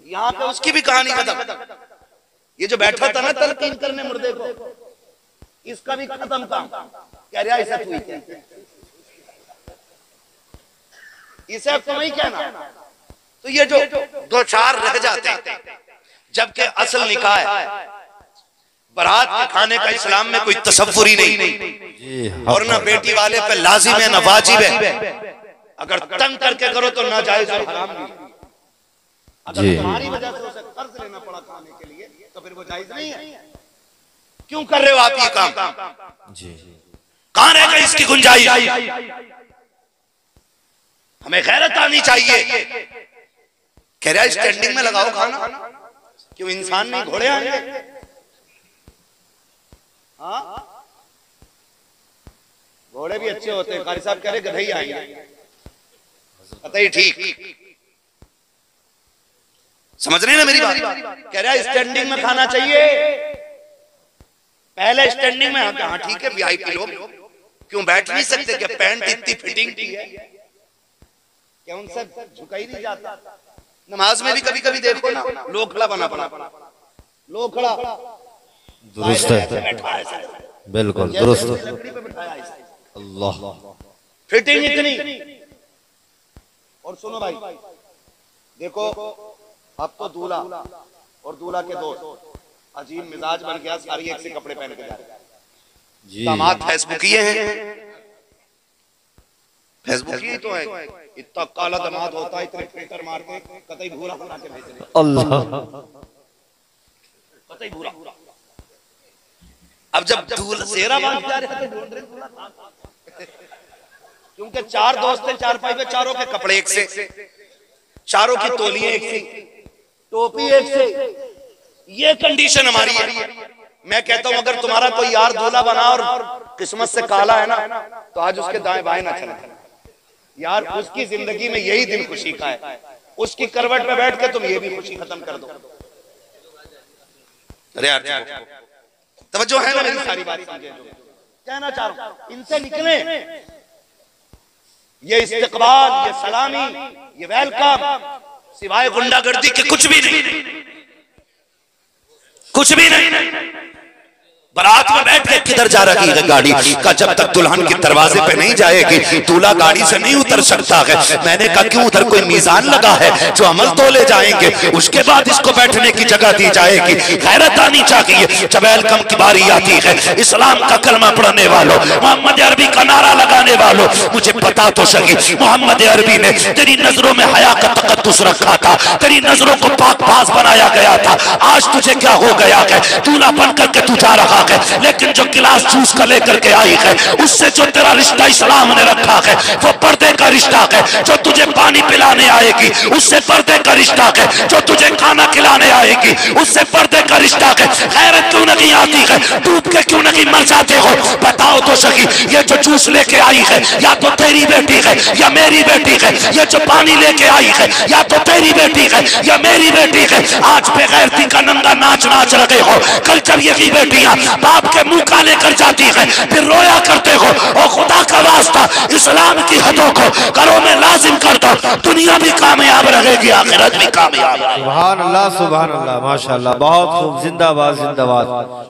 यहाँ पे उसकी भी कहानी खत्म। ये जो बैठा था ना तलकीन करने मुर्दे को, इसका भी खत्म काम। कह रहा इसे तू ही क्या, इसे अब तुम ही कहना। तो ये जो 2-4 रह जाते हैं, जबकि असल निकाह है, बारात के खाने का इस्लाम में कोई तसव्वुर ही नहीं। और ना बेटी वाले पे लाजिम है ना वाजिब है, अगर तंग करके करो तो नाजायज और हराम भी। अगर तुम्हारी वजह से उसे कर्ज लेना पड़ा खाने के लिए तो फिर वो जायज नहीं है। क्यों कर रहे हो आप ये काम? कहां रह गई इसकी गुंजाइश? हमें गैरत आनी चाहिए। कह रहा है स्टैंडिंग में लगाओ खाना, क्यों इंसान नहीं घोड़े आएंगे? हाँ, घोड़े भी अच्छे होते हैं। कारी साहब कह रहे गधे ही आएंगे, पता ही ठीक। समझ रहे हैं ना मेरी बात? कह रहा है स्टैंडिंग में खाना चाहिए। पहले स्टैंडिंग में, हाँ ठीक है, वीआईपी लोग क्यों बैठ नहीं सकते? क्या पैंट इतनी फिटिंग की है क्या उनसे झुका ही नहीं जाता? नमाज में भी कभी कभी देखो ना, लोग खड़ा बना पड़ा, लोग खड़ा दुरुस्त है, बिल्कुल दुरुस्त। अल्लाह, फिटिंग इतनी। और सुनो भाई, देखो अब तो दूल्हा और दूल्हा के दोस्त अजीब मिजाज बन गया, सारी एक से कपड़े पहन के जा रहे हैं। दामाद फेसबुकिये हैं, फेसबुकिये तो है। इतना काला दामाद होता है, इतने फिल्टर मार के कतई भूरा बना के भेज रहे। अल्लाह, कतई भूरा। अब जब दूल्हा सेरा बांध के आ रहे तो ढूंढ रहे दूल्हा, क्योंकि 4 दोस्त थे, 4 पाई पे, चारों के कपड़े एक से, चारों की तोलियां एक से, टोपी एक से। ये कंडीशन हमारी है। मैं कहता हूं अगर तुम्हारा कोई यार दूल्हा बना और किस्मत से काला है ना, तो आज उसके दाएं बाएं ना चले यार। उसकी जिंदगी में यही दिन खुशी का है। उसकी करवट में बैठ के तुम ये भी खुशी खत्म कर दो। अरे यार तवज्जो है ना मेरी सारी बात समझे जो कहना चाह रहा हूं, इनसे निकले। ये इस्तकबाल, ये सलामी, ये वेलकम सिवाय गुंडागर्दी के कुछ भी नहीं, कुछ भी नहीं। बारात में बैठ के किधर जा रही है गाड़ी का, जब तक दुल्हन के दरवाजे पे नहीं जाएगी दूल्हा गाड़ी से नहीं उतर सकता है। मैंने कहा क्यों, उधर कोई मीजान लगा है जो अमल तोले जाएंगे, उसके बाद इसको बैठने की जगह दी जाएगी। गैरत आनी चाहिए। जब वेलकम की बारी आती है, इस्लाम का कलमा पढ़ने वालों, मोहम्मद अरबी का नारा लगाने वालों, मुझे पता तो सही मोहम्मद अरबी ने तेरी नजरों में हया का तकद्दुस रखा था, तेरी नजरों को पाक पास बनाया गया था। आज तुझे क्या हो गया है, दूल्हा बन करके तू जा रहा है, लेकिन जो गिलास जूस का लेकर के आई है उससे जो तेरा रिश्ता इस्लाम ने रखा है वो पर्दे का रिश्ता है। जो तुझे पानी पिलाने आएगी उससे पर्दे का रिश्ता है, जो तुझे खाना खिलाने आएगी उससे पर्दे का रिश्ता है। गैरत क्यों नहीं आती है, डूब के क्यों नहीं मर जाते हो? बताओ तो सही, ये जो जूस लेके आई है या तो तेरी बेटी है या मेरी बेटी है, ये जो पानी लेके आई है या तो तेरी बेटी है या मेरी बेटी है। आज बेगैरती का नंगा नाच नाच रहे हो, कल जब यही बेटियां बाप के मुंह काले कर जाती है फिर रोया करते हो। और खुदा का वास्ता इस्लाम की हदों को घरों में लाजिम कर दो, दुनिया भी कामयाब रहेगी, आखिरत भी कामयाब। सुभान अल्लाह, सुभान अल्लाह, माशाअल्लाह, बहुत खूब, जिंदाबाद जिंदाबाद।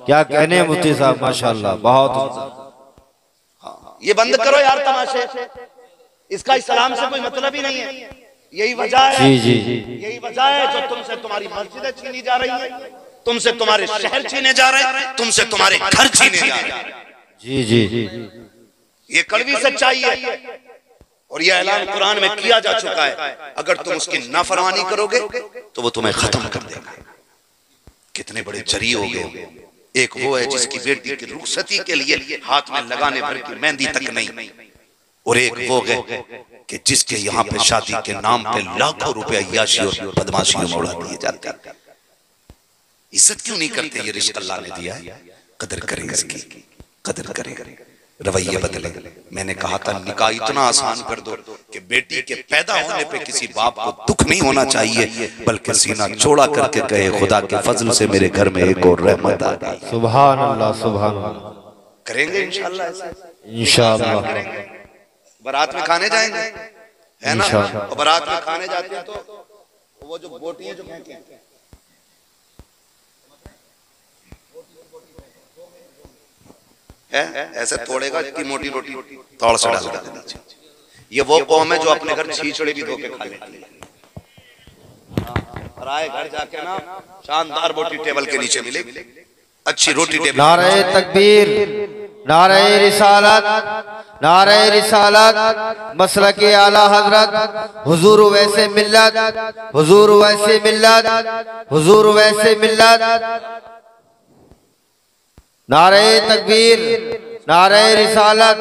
क्या कहने मुफ्ती साहब, माशाअल्लाह, बहुत। ये बंद करो यार तमाशे, इसका इस्लाम से कोई मतलब ही नहीं है। यही वजह है, जी जी जी, यही वजह है जो तुमसे तुम्हारी मस्जिदें छीनी जा रही है, तुमसे तुम्हारे शहर छीने जा रहे हैं, तुमसे तुम्हारे घर छीने जा रहे हैं। जी जी जी, ये कड़वी सच्चाई है और ये ऐलान कुरान में किया जा चुका है। अगर तुम उसकी नाफरमानी करोगे तो वो तुम्हें खत्म कर देगा। कितने बड़े जरी हो गए। एक वो है जिसकी बेटी की रुखसती के लिए हाथ में लगाने भर की मेहंदी तक नहीं, और एक वो है कि जिसके यहाँ पे शादी के नाम पे लाखों रुपए अय्याशी और बदमाशी में उड़ा दिए जाते हैं। इज्जत क्यों नहीं करते? ये रिश्ता अल्लाह ने दिया है, कदर करें इसकी, कदर करें, रवैये बदले। मैंने कहा था निकाह इतना आसान कर दो कि बेटी के पैदा होने पे किसी बाप को दुख नहीं होना चाहिए, बल्कि सीना चौड़ा करके कहे खुदा के फजल से मेरे घर में एक और रहमत आ गई। सुभान अल्लाह, सुभान अल्लाह। करेंगे इंशाअल्लाह, ऐसा इंशाअल्लाह। बारात में खाने जाएंगे, है ना? और बारात में खाने जाते हैं तो वो जो बोटियां जो कहते हैं है ऐसे तोड़ेगा कि मोटी रोटी तोड़ से डाल देगा। ये वो कौम है जो अपने घर छीछड़े भी धोके खा लेती है। और आए घर जाके ना शानदार रोटी टेबल के नीचे मिले, अच्छी रोटी टेबल। नारे तकबीर, नारे रिसालत, नारे रिसालत, मसलके आला हजरत हुजूर वैसे मिल्लत, हुजूर वैसे मिल्लत, हुजूर वैसे मिल्लत। नारे तकबीर, नारे रिसालत,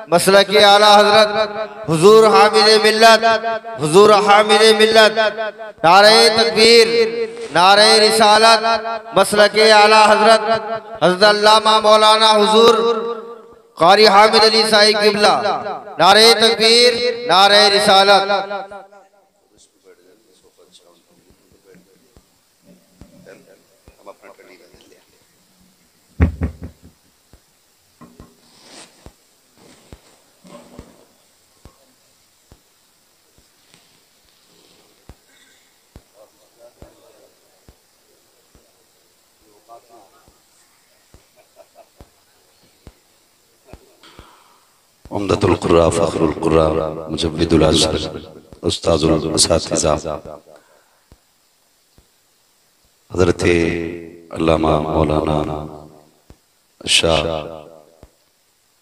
मसलके आला हजरत हुजूर हामिद मिल्लत, हुजूर हामिद मिल्लत। नारे तकबीर, नारे रिसालत, मसलके आला हजरत हज़रत अल्लामा मौलाना हुजूर कारी हामिद अली साहिब किबला। नारे तकबीर, नारे रिसालत। उम्दतुल कुर्रा फखरुल कुर्रा मुजव्विदुल अज़हर उस्ताजुल असातिज़ा हज़रत अल्लामा मौलाना शाह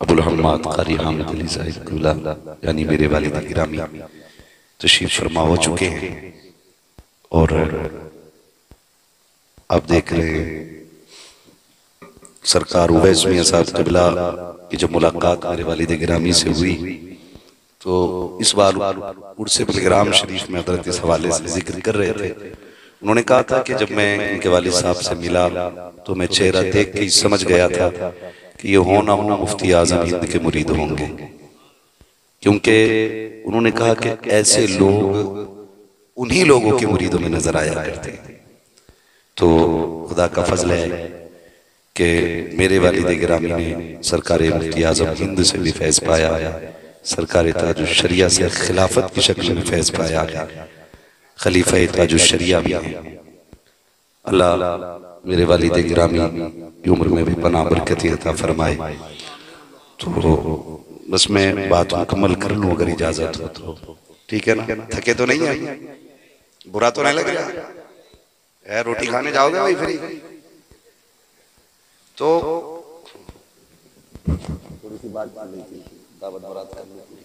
अबुल हम्माद कारी हामिद अली साहिब किबला यानी मेरे वालिद गिरामी तशरीफ फरमा हो चुके हैं। और आप देख रहे हैं सरकार उवैस मियां साहब किबला की जब मुलाकात मेरे वालिद गिरामी से हुई तो इस बार उर्से बिलग्राम शरीफ में हजरत इस हवाले से जिक्र कर रहे थे। उन्होंने कहा था कि जब मैं इनके वालिद साहब से मिला तो मैं चेहरा देख के ही समझ गया था कि ये हो ना हो मुफ्ती आजम हिंद के मुरीद होंगे, क्योंकि उन्होंने कहा कि ऐसे लोग उन्हीं लोगों के मुरीदों में नजर आया करते। तो खुदा का फजल है कि मेरे वालिद गिरामी ने सरकार मुफ्ती आज़म हिंद से भी फैज़ पाया, सरकार ताजुश शरिया से खिलाफत की शक्ल में फैज़ पाया, खलीफा ताजुश शरिया भी है। अल्लाह मेरे वालिद गिरामी की उम्र में भी पनाह बरकत अता फरमाए। तो बस मैं बात मुकम्मल कर लूँ अगर इजाज़त हो तो, ठीक है ना? थके तो नहीं है? बुरा तो नहीं लग रहा है? रोटी खाने जाओगे भाई फ्री? तो थोड़ी सी बात कर ली थी, दावत बरात कर ली थी,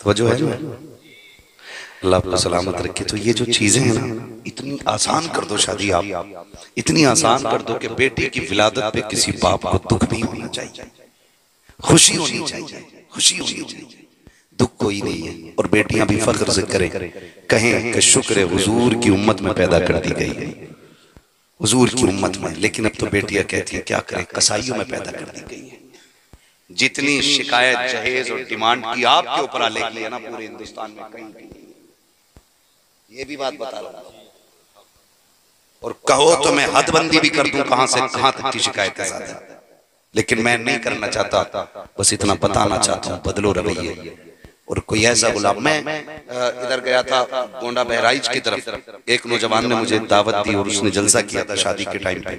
तो जो है अल्लाह आपको सलामत रखे। तो ये जो चीजें हैं ना, इतनी आसान कर दो शादी, आप इतनी आसान कर दो कि बेटी की विलादत पे किसी बाप को दुख नहीं होना चाहिए, खुशी होनी चाहिए, खुशी होनी चाहिए, दुख कोई नहीं है। और बेटियां भी फख्र से करें, कहें कि शुक्र है हुजूर की उम्मत में पैदा कर दी गई है, हुजूर की उम्मत में। लेकिन अब तो बेटियां कहती है क्या करें, कसाईयों में पैदा कर दी गई है। जितनी शिकायत जहेज और डिमांड की आपके ऊपर आ लेगी है ना पूरे हिंदुस्तान में, कहीं भी ये भी बात बता रहा हूं। और कहो तो मैं हदबंदी भी कर दूं कहां से कहां तक की शिकायत है ज्यादा, लेकिन मैं नहीं करना चाहता, बस इतना बताना चाहता हूं बदलो रवैये। और कोई ऐसा गुलाम, मैं इधर गया था गोंडा बहराइच की तरफ, एक नौजवान ने मुझे दावत दी और उसने जलसा किया था शादी के टाइम पे।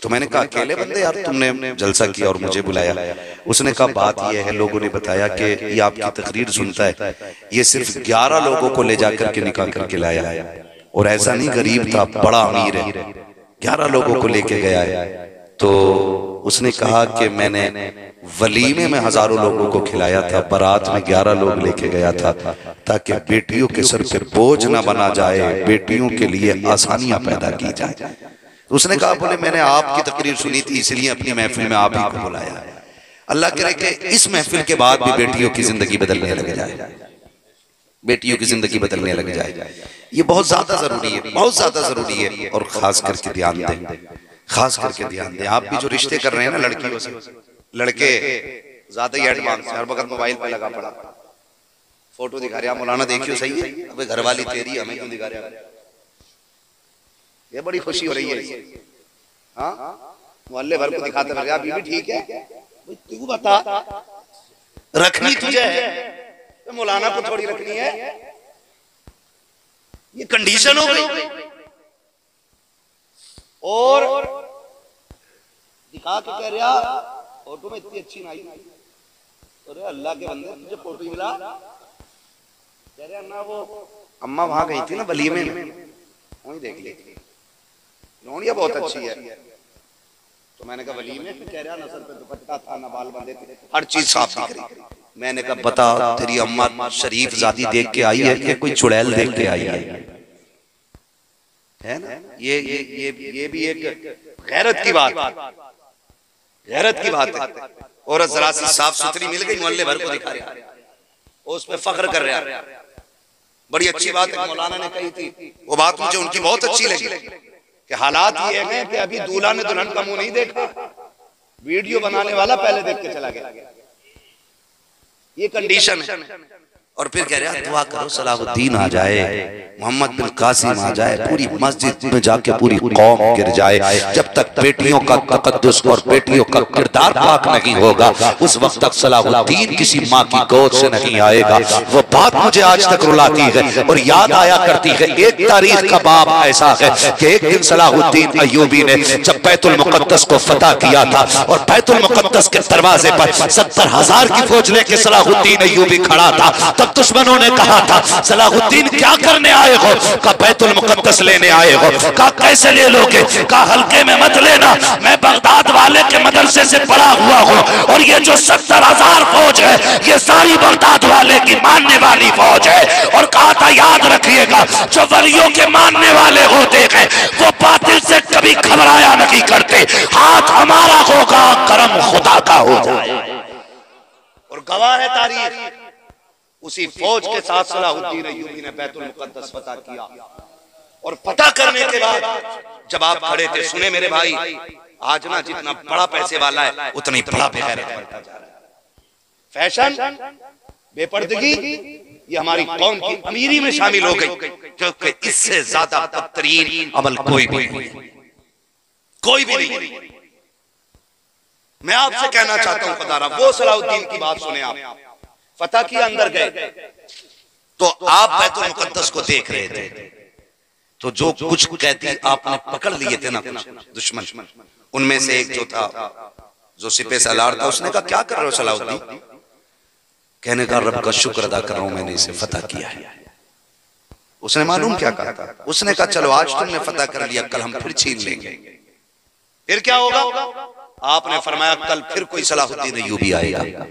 तो मैंने कहा अकेले बंदे यार तुमने जलसा किया और मुझे बुलाया? उसने कहा बात यह है, लोगों ने बताया कि ये आपकी तकरीर सुनता है, ये सिर्फ 11 लोगों को ले जाकर के निकाह करके लाया है, और ऐसा नहीं गरीब था, बड़ा अमीर है, 11 लोगों को लेके गया है। तो उसने कहा कि मैंने वलीमे में हजारों लोगों को खिलाया था, बारात में 11 लोग लेके गया था, ताकि बेटियों के सर पे बोझ ना बना जाए, बेटियों के लिए आसानियां पैदा की जाए। उसने कहा बोले मैंने आपकी तकरीर सुनी थी इसलिए अपनी महफिल में आप ही को बुलाया। अल्लाह करे कि इस महफिल के बाद भी बेटियों की जिंदगी बदलने लग जाए, बेटियों की जिंदगी बदलने लग जाए। ये बहुत ज्यादा जरूरी है, बहुत ज्यादा जरूरी है। और खास करके ध्यान दें, खास करके ध्यान दें, आप भी जो रिश्ते कर रहे हैं ना लड़कियों से, लड़के ज्यादा ही एडवांस, हर वक्त मोबाइल पे लगा पड़ा, फोटो दिखा रहे, मौलाना देखियो सही है, अबे घरवाली तेरी हमें क्यों दिखा रहे? ये बड़ी खुशी हो रही है। हाँ मोहल्ले भर को दिखाते रहे, आप बीवी ठीक है, तू बता रखनी तुझे है, तो मौलाना को थोड़ी रखनी है। ये कंडीशन हो गई। और दिखा के कह रहा फोटो में इतनी अच्छी नहीं, अरे अल्लाह के बंदे तुझे फोटो मिला, कह रहे ना वो अम्मा वहां गई थी ना वलीमे में, वहीं देख ली लोनिया बहुत अच्छी है। तो मैंने कहा वलीमे में, कह रहा नसर पे दुपट्टा था, ना बाल बंधे थे, हर चीज साफ दिख रही। मैंने कहा बता तेरी अम्मा शरीफ जादी देख के आई है कि कोई चुड़ैल देख के आई है ना? ये भी एक गैरत की बात, गैरत की बात है। औरत जरा सी साफ सुथरी मिल गई, मोहल्ले भर को दिखा रहा, उस पे फख्र कर रहा। बड़ी अच्छी बात है मौलाना ने कही थी, वो बात मुझे उनकी बहुत अच्छी लगी कि हालात ये हैं कि अभी दूल्हा ने दुल्हन का मुंह नहीं देखा, वीडियो बनाने वाला पहले देख के चला गया। ये कंडीशन है। और फिर कह रहा दुआ करो सलाहुद्दीन आ जाए, मोहम्मद बिन कासिम आ जाए, पूरी मस्जिद में जाके पूरी कौम गिर जाए। जब तक बेटियों का तकद्दुस और बेटियों का किरदार पाक नहीं होगा, उस वक्त तक सलाहुद्दीन किसी माँ की गोद से नहीं आएगा। वो बात मुझे आज तक रुलाती है और याद आया करती है। एक तारीख का बाब ऐसा है कि एक दिन सलाहुद्दीन अय्यूबी ने जब बैतुल मुकद्दस को फतह किया था और बैतुल मुकद्दस के दरवाजे पर 70,000 की फौज लेके सलाहुद्दीन अय्यूबी खड़ा था, तब दुश्मनों ने कहा था सलाहुद्दीन क्या करने आए हो? का बैतुल मुकद्दस लेने आए हो? का कैसे ले लोगे? का हल्के में मत लेना, मैं बगदाद वाले के मदरसे से पढ़ा हुआ हूँ और ये जो 70,000 फौज है ये सारी बगदाद वाले की मानने वाली फौज है। और कहा था याद रखिएगा जो वलियों के मानने वाले होते हैं वो बातिल से कभी घबराया नहीं करते, हाथ हमारा होगा करम खुदा का हो जाए। और गवाह है तारीख, उसी फौज के साथ सलाहुद्दीन अय्यूबी ने बैतुल मुकद्दस फतह किया। और फतह करने के बाद जब आप खड़े थे, सुने मेरे भाई, आज ना जितना बड़ा पैसे वाला है उतना ही बड़ा बेगैरत बनता जा रहा है। फैशन, बेपर्दगी, ये हमारी कौम की अमीरी में शामिल हो गई, क्योंकि इससे ज्यादा बदतरीन अमल कोई भी नहीं। मैं आपसे कहना चाहता हूं खुदारा, वो सलाहुद्दीन की बात सुने आप। फतह किया, अंदर गए तो आप बैतुल मुकद्दस को देख रहे थे, तो जो कुछ कहती आपने पकड़ लिए थे ना कुछ दुश्मन, उनमें से एक जो था, जो सिपह सालार था, उसने कहा क्या कर रहे हो सलाहुद्दीन? कहने का रब का शुक्र अदा कर रहा हूं, मैंने इसे फतह किया है। उसने मालूम क्या कहा था? उसने कहा चलो आज तुमने फतह कर लिया, कल हम फिर छीन लेंगे, फिर क्या होगा? आपने फरमाया कल फिर कोई सलाहुद्दीन अय्यूबी आएगा।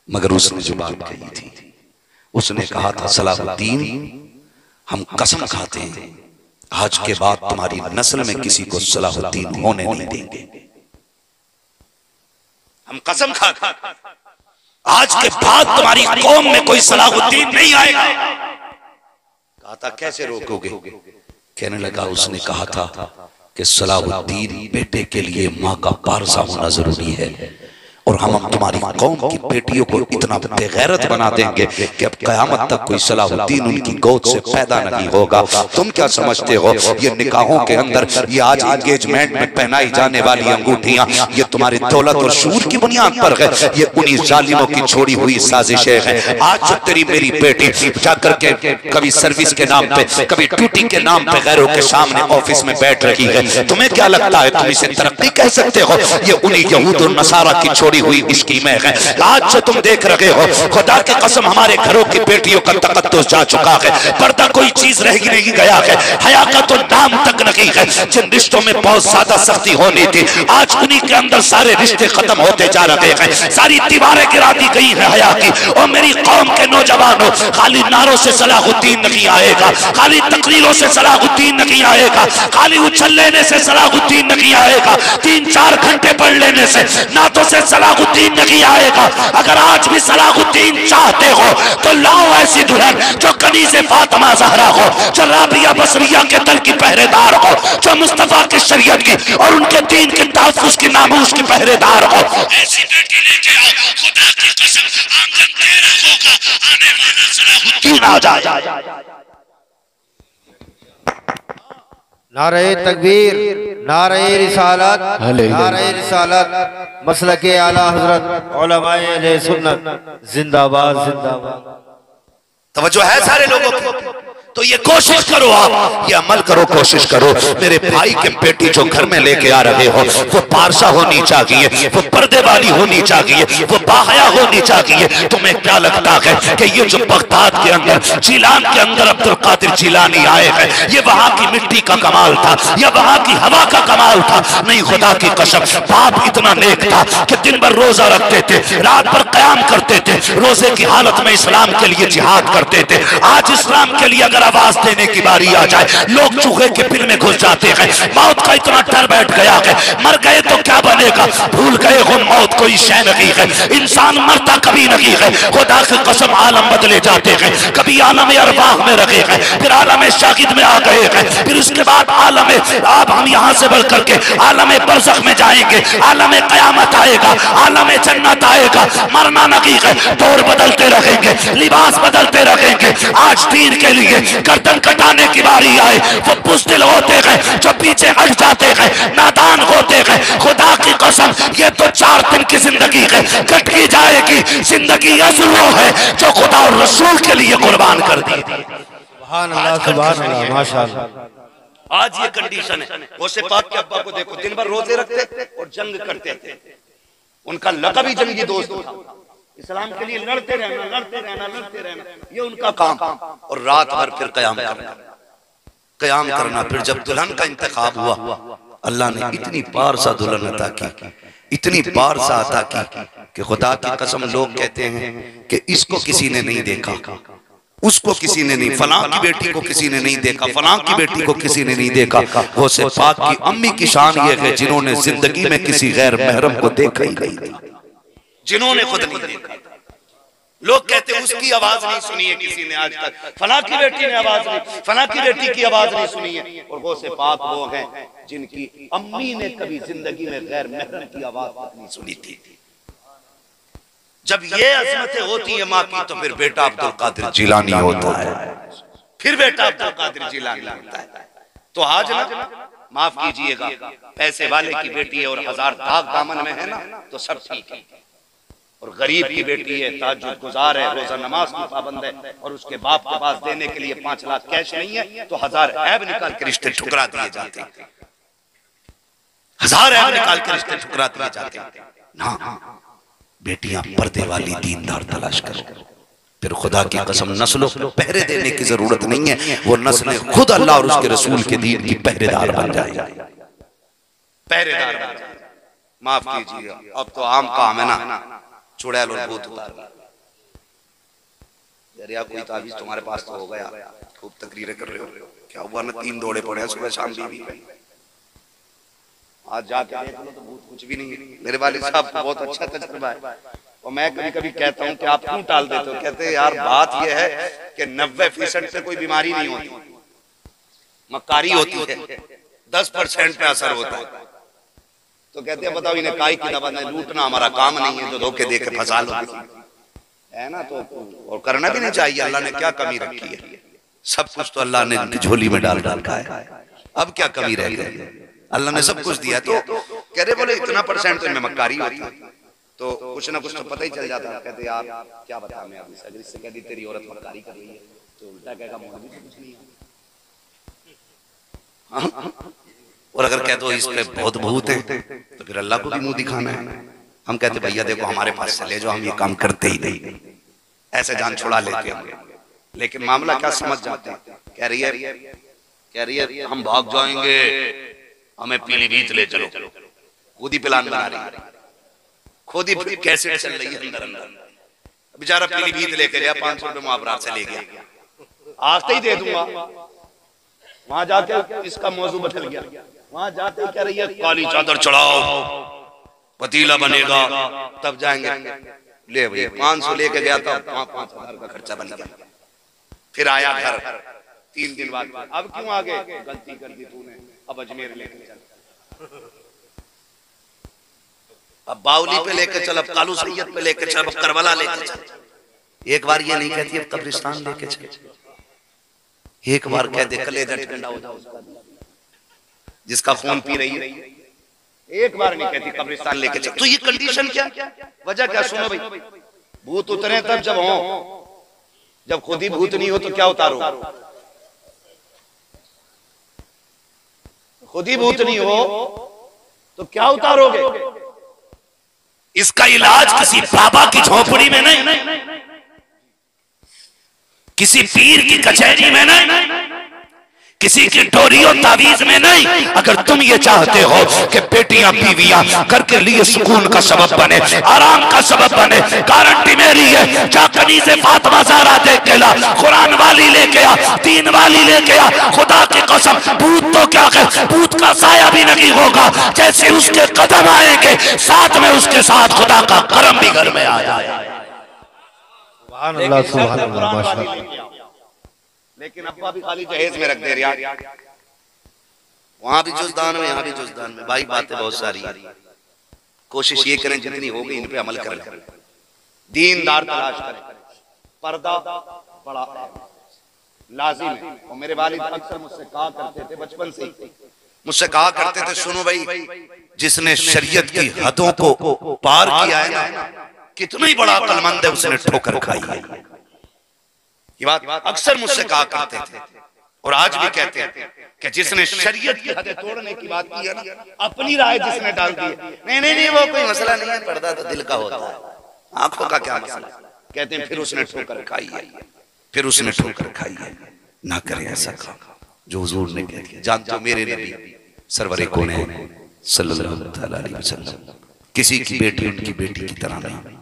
मगर उसने जो बात कही थी, उसने कहा था सलाहुद्दीन हम कसम खाते हैं आज के बाद तुम्हारी नस्ल में किसी को सलाहुद्दीन होने नहीं देंगे। हम कसम खाते आज के बाद तुम्हारी कौम में कोई सलाहुद्दीन नहीं आएगा। कहा था कैसे रोकोगे? कहने लगा उसने कहा था कि सलाहुद्दीन बेटे के लिए माँ का पारसा होना जरूरी है, और हम तुम्हारी कौम की बेटियों को इतना बेगैरत बना देंगे कि अब कयामत तक कोई सलाहुद्दीन उनकी गोद से पैदा नहीं होगा। तुम क्या समझते हो ये निकाहों के अंदर, ये आज एंगेजमेंट में पहनाई जाने वाली अंगूठियां, ये तुम्हारी दौलत और शूर की बुनियाद पर है? ये उन्हीं जालिमों की छोड़ी हुई साजिशें हैं। आज जो तेरी मेरी बेटी जाकर के कभी सर्विस के नाम पे, कभी ड्यूटी के नाम पे गैरों के सामने ऑफिस में बैठ रही है, तुम्हें क्या लगता है तुम इसे तरक्की कह सकते हो? ये उन्हीं यहूद और नसारा की छोड़ी हुई स्कीमें हैं। आज जो तुम देख रहे हो, खुदा की कसम हमारे घरों की बेटियों का तकद्दुस जा चुका है, पर्दा कोई चीज रह नहीं गया है, हया का तो नाम तक नहीं है। जिन रिश्तों में बहुत ज्यादा सख्ती होनी थी, आज उन्हीं के अंदर सारे रिश्ते खत्म होते जा रहे हैं, सारी दीवारें गिरा दी गई है हया की। और मेरी कौम के नौजवानों, खाली नारों से सलाहुद्दीन नहीं आएगा, खाली तकरीरों से सलाहुद्दीन नहीं आएगा, खाली उछल लेने से सलाहुद्दीन नहीं आएगा, 3-4 घंटे पढ़ लेने से नातों से सलाहुद्दीन नहीं आएगा। अगर आज भी सलाहुद्दीन चाहते हो तो लाओ ऐसी दुल्हन जो कनीज़े फातिमा ज़हरा हो, जो राबिया बसरिया के दल की पहरेदार हो, जो मुस्तफा की शरीयत की और उनके दीन के तहफ़्फ़ुज़ की नामूस की पहरेदार हो। ऐसी बेटी लेके आओ, खुदा की कसम आंगन तेरा होगा, आने वाला सलाहुद्दीन आ जाए। नारे तकबीर, नारे रिसालत, नारे रिसालत, मसलके आला हजरत उलमाए अहले सुन्नत जिंदाबाद जिंदाबाद। तवज्जो है सारे लोगों की? तो ये कोशिश करो, आप ये अमल करो, कोशिश करो। मेरे भाई के बेटी जो घर में लेके आ रहे हो, वो पारसा होनी चाहिए, वो पर्दे वाली होनी चाहिए, वो बाहया होनी चाहिए। तुम्हें क्या लगता है कि ये जो बगदाद के अंदर, जिलान के अंदर अब्दुल कादिर जिलानी आए हैं, ये वहां की मिट्टी का कमाल था या वहां की हवा का कमाल था? नहीं, खुदा की कसम बाप इतना नेक था कि दिन भर रोजा रखते थे, रात भर कयाम करते थे, रोजे की हालत में इस्लाम के लिए जिहाद करते थे। आज इस्लाम के लिए अगर आवाज देने की बारी आ जाए, लोग चूहे के बिल में घुस जाते हैं। मौत का इतना डर बैठ गया है, मर गए तो क्या बनेगा? भूल गए हो मौत कोई शय नहीं है, इंसान मरता कभी नहीं है। खुदा की कसम आलम बदले जाते हैं, कभी आलम अरवाह में रखे हैं, फिर आलम शाहिद में आ गए हैं, फिर उसके बाद आलम अब हम यहाँ से बढ़ करके आलम बरज़ख में जाएंगे, आलम कयामत आएगा, आलम जन्नत आएगा। मरना नहीं है, दौर बदलते रहेंगे, लिबास बदलते रहेंगे। आज दीन के लिए गर्दन कटाने की बारी आए, वो बुज़दिल होते हैं जो पीछे हट जाते हैं, नादान होते हैं। खुदा की कसम ये तो 4 दिन की जिंदगी है, कट की जाएगी। जिंदगी वो है जो खुदा और रसूल के लिए कुर्बान कर दी। सुभान अल्लाह, सुभान अल्लाह, माशाअल्लाह। आज ये कंडीशन है। गौसे पाक के अब्बा को देखो, दिन भर रोजे रखते और जंग करते थे। उनका लक़ब ही जंगी दोस्त था। इस्लाम के लिए लड़ते रहना, लड़ते रहना, लड़ते रहना, ये उनका काम। और रात भर फिर कयाम करना, कयाम करना। फिर जब दुल्हन का इंतखाब हुआ, अल्लाह ने इतनी पारसा दुल्हन अता की, इतनी पारसा अता की कि खुदा की कसम लोग कहते हैं कि इसको किसी ने नहीं देखा, उसको किसी ने नहीं, फलां की बेटी को किसी ने नहीं देखा, फलां की बेटी को किसी ने नहीं देखा। वो से पाक की अम्मी की शान ये है जिन्होंने जिंदगी में किसी गैर महरम को देखा ही नहीं था, जिन्होंने खुद नहीं देखा। लोग कहते हैं उसकी आवाज नहीं सुनी है किसी ने आज तक, फलां की बेटी ने आवाज नहीं, फलां की बेटी की आवाज नहीं सुनी है। और वो से पाक वो हैं जिनकी अम्मी ने कभी जिंदगी में गैर महरम की आवाज नहीं सुनी थी। जब ये अजमतें होती है माँ की, तो फिर बेटा अब्दुल कादिर जिलानी होता है, फिर बेटा अब्दुल कादिर जिलानी होता है। तो आज ना माफ कीजिएगा, पैसे वाले की बेटी है और 1000 दाग दामन में है ना, तो सब ठीक है। और गरीब की बेटी है, ताज्जुद गुजार है, रोजा नमाज की पाबंद है, और उसके बाप के पास देने के लिए 5 लाख कैश नहीं है, तो 1000 ऐब निकाल के रिश्ते ठुकरा दिए जाते हैं। 1000 ऐब निकाल के रिश्ते ठुकरा दिए जाते हैं ना। बेटियां पर्दे वाली दीनदार तलाश करो, फिर खुदा की कसम नस्लों को पहरे देने की जरूरत नहीं है, वो नस्लें खुद अल्लाह और उसके रसूल के दीन की पहरेदार बन जाए, पहरेदार बन जाए। माफ कीजिए, अब तो आम काम है ना, चुड़ैल और भूत उतार। दरिया कोई ताबीज तुम्हारे पास तो हो गया, खूब तकरीरें कर रहे हो, क्या हुआ ना, 3 दौड़े पड़े सुबह शाम बीवी पे। आज जाके देख लो तो भूत कुछ भी नहीं है। मेरे वालिद साहब को बहुत अच्छा तजुर्बा है, और मैं कभी कभी कहता हूँ कि आप क्यों टाल देते हो, कहते हैं यार बात यह है कि 90% से कोई बीमारी नहीं होती, मक्कारी होती है, 10% पे असर होता है। तो कहते हैं बताओ इन्हें काई की दवा नहीं, लूटना हमारा काम नहीं है, तो धोखे दे के फंसा लो, है ना। तो और करना भी नहीं चाहिए, अल्लाह ने क्या कमी रखी है, सब कुछ तो अल्लाह ने इनकी झोली में डाल रखा है, अब क्या कमी रह गई, अल्लाह ने सब कुछ दिया। तो कह रहे बोले इतना % तो इनमें मक्कारी होती है, तो कुछ ना कुछ तो पता ही चल जाता है। कहते यार क्या बता, मैं अगर इससे कह दी तेरी औरत मक्कारी कर रही है, तो उल्टा कहेगा मौलवी तो कुछ नहीं है। और अगर कह दो इस पे बहुत भूत है, तो फिर अल्लाह को भी मुंह दिखाना है। हम कहते भैया देखो हमारे पास से ले जाओ, हम ये काम करते ही नहीं, ऐसे जान छुड़ा लेते हैं। लेकिन मामला क्या समझ जाते हैं, कह रही है हम भाग जाएंगे, हमें पीलीभीत ले चलो, खुद ही प्लान बना रही है, खुद ही कैसे चल रही है अंदर अंदर। बेचारा पीलीभीत लेके गया, 500 रुपए मुआवरा से ले गया, आज ही दे दूंगा। वहां जाके इसका मौजू बदल गया, वहां जाते कह रही है काली चादर चढ़ाओ, पतीला बनेगा, तब जाएंगे। ले भैया 500 लेके गया था, 5000 का खर्चा बन गया। फिर आया घर 3 दिन बाद, अब क्यों आ गए, गलती कर दी तूने, अब अजमेर लेके चल, अब बाउली पे लेके चल, अब कालू सैयद पे लेके चल, अब करबला लेके चल। एक बार ये नहीं कहती अब कब्रिस्तान लेके चल, एक बार कह दे कलेजा ठंडा हो जाओ उसका, जिसका खून पी रही है, एक बार नहीं कहती कब्रिस्तान लेके चल। तो ये कंडीशन क्या, वजह क्या, सुनो भाई, भूत उतरे तब जब हो, जब खुद ही भूत नहीं हो तो क्या उतारो, खुद ही भूत नहीं हो तो क्या उतारोगे। इसका इलाज किसी बाबा की झोपड़ी में नहीं, किसी पीर की कचहरी में नहीं, किसी की डोरी और तावीज में नहीं। अगर तुम ये चाहते हो कि बेटियां बीवियां घर के लिए सुकून का सबब बने, आराम का सबब बने, गारंटी मेरी है, जा कनीज़े फातिमा ज़हरा देख के ला, कुरान वाली लेके आ, दीन वाली लेके आ। खुदा की कसम भूत तो क्या कहे, भूत का साया भी नहीं होगा, जैसे उसके कदम आएंगे साथ में उसके साथ खुदा का करम भी घर में आ जाए। लेकिन अब्बा भी खाली जहेज में रख दे रहा, वहां भी जुज़दान में, यहाँ भी जुज़दान में। भाई बातें बहुत सारी, कोशिश ये करें जितनी होगी इन पे अमल करें, दीनदार तलाश करें, पर्दा बड़ा लाजिम है। और मेरे वालिद अक्सर मुझसे कहा करते थे, बचपन से मुझसे कहा करते थे, सुनो भाई, जिसने शरीयत की हदों को पार किया है ना, कितना ही बड़ा अक्लमंद है, उसने ठोकर खाई है। ये बात अक्सर मुझसे कहा करते थे और आज भी कहते हैं कि जिसने शरीयत की हदें तोड़ने की बात की है ना, अपनी राय जिसने डाल दी है, नहीं वो कोई मसला नहीं है, पर्दा तो दिल का होता है, आंखों का क्या मसला। कहते हैं फिर उसने ठोकर खाई है, फिर उसने ठोकर खाई है। ना करे ऐसा काम जो हुजूर ने कह दिया। जानते हो मेरे नबी सरवरे कौन है सल्लल्लाहु अलैहि वसल्लम, किसी की बेटी उनकी बेटी की तरह नहीं है,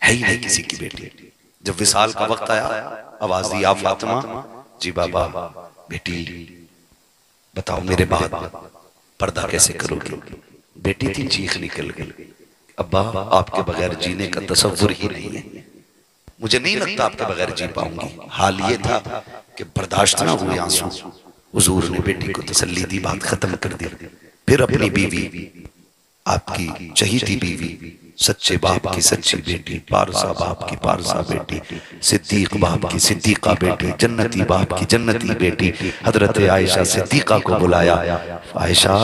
ही नहीं किसी की बेटी। जब विसाल का वक्त आया, आवाज दी आ फातिमा, जी बाबा बेटी बताओ मेरे बाद पर्दा कैसे करोगे। बेटी की चीख निकल गई, अब्बा आपके बगैर जीने का तसव्वुर ही नहीं है, मुझे नहीं लगता आपके बगैर जी पाऊंगी। हाल ये था कि बर्दाश्त ना हुए आंसू, हुजूर ने बेटी को तसल्ली दी, बात खत्म कर दी। फिर अपनी बीवी आपकी चहीती बीवी, सच्चे बाप की सच्ची बेटी, पारसा बाप की पारसा बेटी, सिद्दीक बाप की सिद्दीका बेटी, जन्नती बाप की जन्नती बेटी हजरत आयशा सिद्दीका को बुलाया। आयशा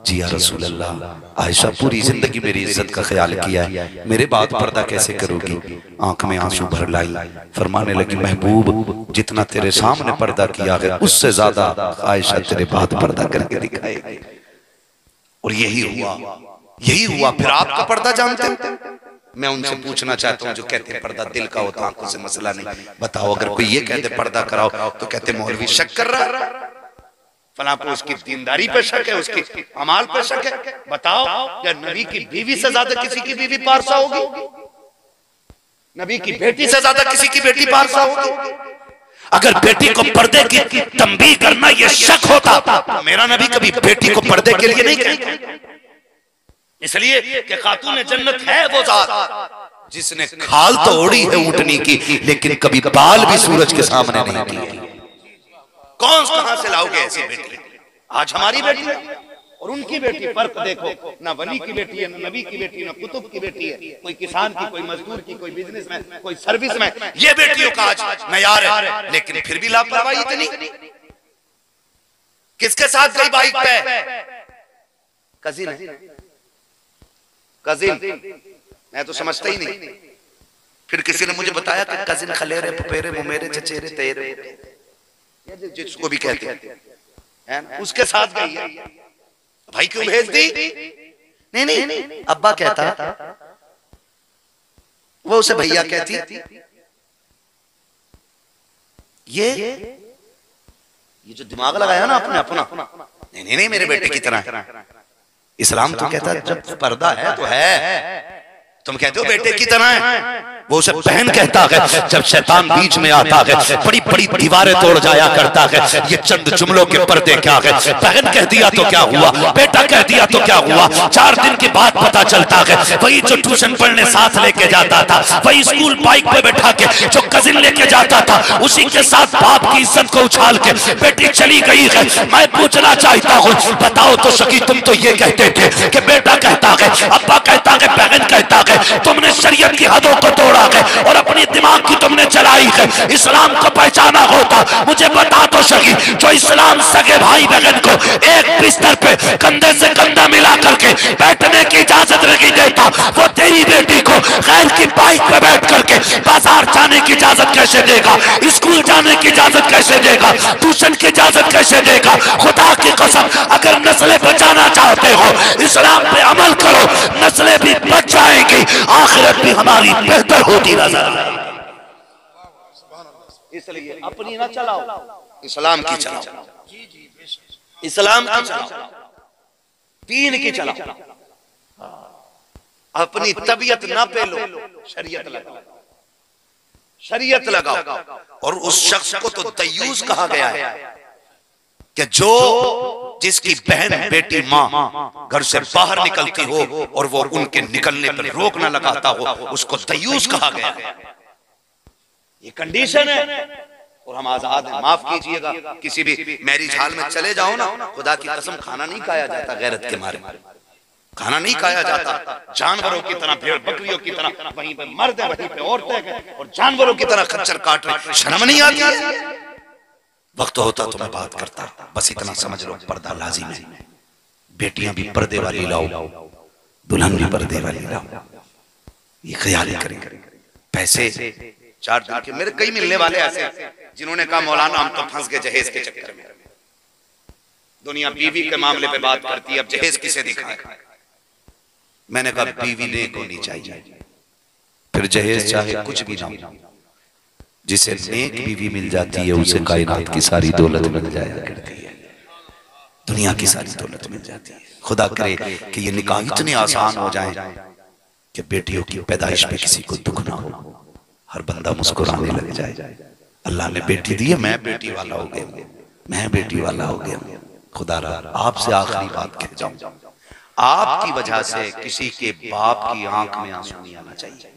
जी या रसूल अल्लाह, आयशा पूरी जिंदगी मेरी इज्जत का ख्याल किया है, मेरे बाद पर्दा कैसे करोगी? आंख में आंसू भर लाई, फरमाने लगी महबूब जितना तेरे सामने पर्दा किया है उससे ज्यादा आयशा तेरे बाद पर्दा करके दिखाएगी। और यही हुआ, यही हुआ। फिर आपका पर्दा जानते हैं? मैं उनसे पूछना चाहता हूं जो कहते हैं पर्दा दिल का होता, आंखों से मसला नहीं। बताओ अगर कोई ये कहते पर्दा कराओ तो कहते मौलवी शक कर रहा है, फला को उसकी दीनदारी पे शक है, उसकी अमाल पे शक है। बताओ क्या नबी की बीवी से ज्यादा किसी की बीवी पारसा होगी? नबी की बेटी से ज्यादा किसी की बेटी पारसा होगी? अगर बेटी को पर्दे की तंबीह करना ये शक होता तो मेरा नबी कभी बेटी को पर्दे के लिए नहीं कहता। इसलिए कि खातून जन्नत है वो जात जिसने खाल तो ओढ़ी है ऊँटनी की, लेकिन कभी बाल भी सूरज के सामने नहीं किए। कौन कहां से लाओगे ऐसी बेटी? आज हमारी बेटी और उनकी बेटी फर्क देखो, ना वली की बेटी है, ना नबी की बेटी, ना कुतुब की बेटी है, कोई किसान की, कोई मजदूर की, कोई बिजनेसमैन, कोई सर्विस में। ये बेटियों का आज मयार है, लेकिन फिर भी लापरवाही इतनी। किसके साथ गई बाइक पे? कजिन, कजिन, मैं तो समझता ही नहीं। फिर किसी ने मुझे बताया कि कजिन खलेरे पपेरे मुमेरे चचेरे तेरे, जिसको भी कहते हैं, उसके साथ गई है। भाई क्यों भेज दी? नहीं नहीं, अब्बा कहता, वो उसे भैया कहती। ये जो दिमाग लगाया ना अपने अपना, नहीं नहीं मेरे बेटे की तरह। इस्लाम तो कहता है जब पर्दा है तो है, तुम कहते हो बेटे की तरह है, वो उसे बहन कहता है। जब शैतान बीच में आता है बड़ी बड़ी दीवारें तोड़ जाया करता है। ये चंद जुमलों के पर्दे क्या है? बहन कह दिया तो क्या हुआ, बेटा कह दिया तो क्या हुआ? 4 दिन के बाद पता चलता है वही जो ट्यूशन पढ़ने साथ लेके जाता था, वही स्कूल बाइक पे बैठा के जो कजिन लेके जाता था, उसी के साथ बाप की इज्जत को उछाल के बेटी चली गई है। मैं पूछना चाहता हूँ, बताओ तो सकी, तुम तो ये कहते थे कि बेटा कहता है, अब्बा कहता है, बहन कहता है, तुमने शरीयत की हदों को तोड़ा है और अपनी दिमाग की तुमने चलाई है। इस्लाम को पहचाना होता, मुझे बता तो सकी, जो इस्लाम सगे भाई बहन को एक बिस्तर पे कंधे से कंधा मिला करके बैठने की इजाजत नहीं देता, वो तेरी बेटी को गैर की बाइक पे बैठ करके बाजार जाने की इजाजत कैसे देगा? स्कूल जाने की इजाजत कैसे देगा? ट्यूशन की इजाजत कैसे देगा? खुदा की कसम, अगर नस्लें बचाना चाहते हो इस्लाम पे अमल करो, नस्लें भी बच जाएंगी, आखिरत भी हमारी बेहतर होती नजर। इसलिए अपनी ना चलाओ, इस्लाम की चलाओ, इस्लाम की चलाओ, दीन की चलाओ। अपनी तबीयत ना पे लो, शरीयत लगाओ, शरीयत लगाओ। और उस शख्स को तो दयूस कहा गया है कि जो जिसकी बहन बेटी माँ घर से बाहर निकलती हो और वो उनके निकलने पर रोक न लगाता हो, उसको दयूस कहा गया है। ये कंडीशन है और हम आजाद हैं। माफ कीजिएगा, किसी भी मैरिज हॉल में चले जाओ ना, खुदा की कसम खाना नहीं खाया जाता गैरत के मारे, खाना नहीं खाया जाता। जानवरों की तरह, भेड़ बकरियों की तरह, वहीं पे मर्द है वहीं पे औरतें हैं और जानवरों की तरह खच्चर काट रहे। शर्म नहीं आती है? वक्त होता तो मैं बात करता, बस इतना समझ लो पर्दा लाजिम है। बेटियां भी पर्दे वाली लाओ, दुल्हन भी पर्दे वाली लाओ, ये ख्याल करें। पैसे 4 दिन के, मेरे कई मिलने वाले ऐसे जिन्होंने कहा मौलाना हम तो फंस गए जहेज के चक्कर में। दुनिया बीवी के मामले पे बात करती है, अब जहेज किसे दिखाए? मैंने कहा बीवी नेक होनी चाहिए, फिर जहेज चाहे कुछ भी ना हो, जिसे नेक बीवी मिल जाती है उसे कायनात की सारी दौलत मिल जाया करती है, दुनिया की सारी दौलत मिल जाती है। खुदा करे कि ये निकाह इतने आसान हो जाए कि बेटियों की पैदाइश पे किसी को दुख ना हो, हर बंदा मुस्कुराने लग जाए। अल्लाह ने बेटी दी है, मैं बेटी वाला हो गया, मैं बेटी वाला हो गया। खुदा आपसे आखिरी बात कह जाऊं, आपकी वजह से किसी के बाप की आंख में आंसू नहीं आना चाहिए।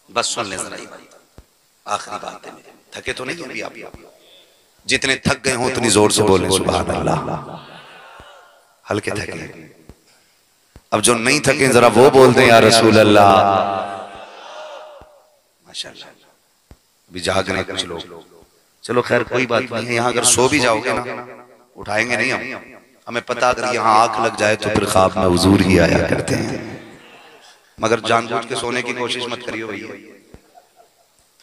बस सुन ले जरा, आखिरी बात है। थके तो नहीं अभी आप? जितने थक गए हो उतनी जोर से बोले सुभान अल्लाह। हल्के थके, अब जो नहीं थके जरा वो बोल दें या रसूल अल्लाह। माशाअल्लाह भी जाग रहे कुछ लोग। चलो खैर कोई बात नहीं है। यहाँ अगर सो भी जाओगे ना उठाएंगे नहीं हम। हमें पता अगर यहाँ आंख लग जाए तो फिर ख्वाब में हुजूर ही आया करते हैं। मगर जानबूझ के सोने की कोशिश मत करियो भैया।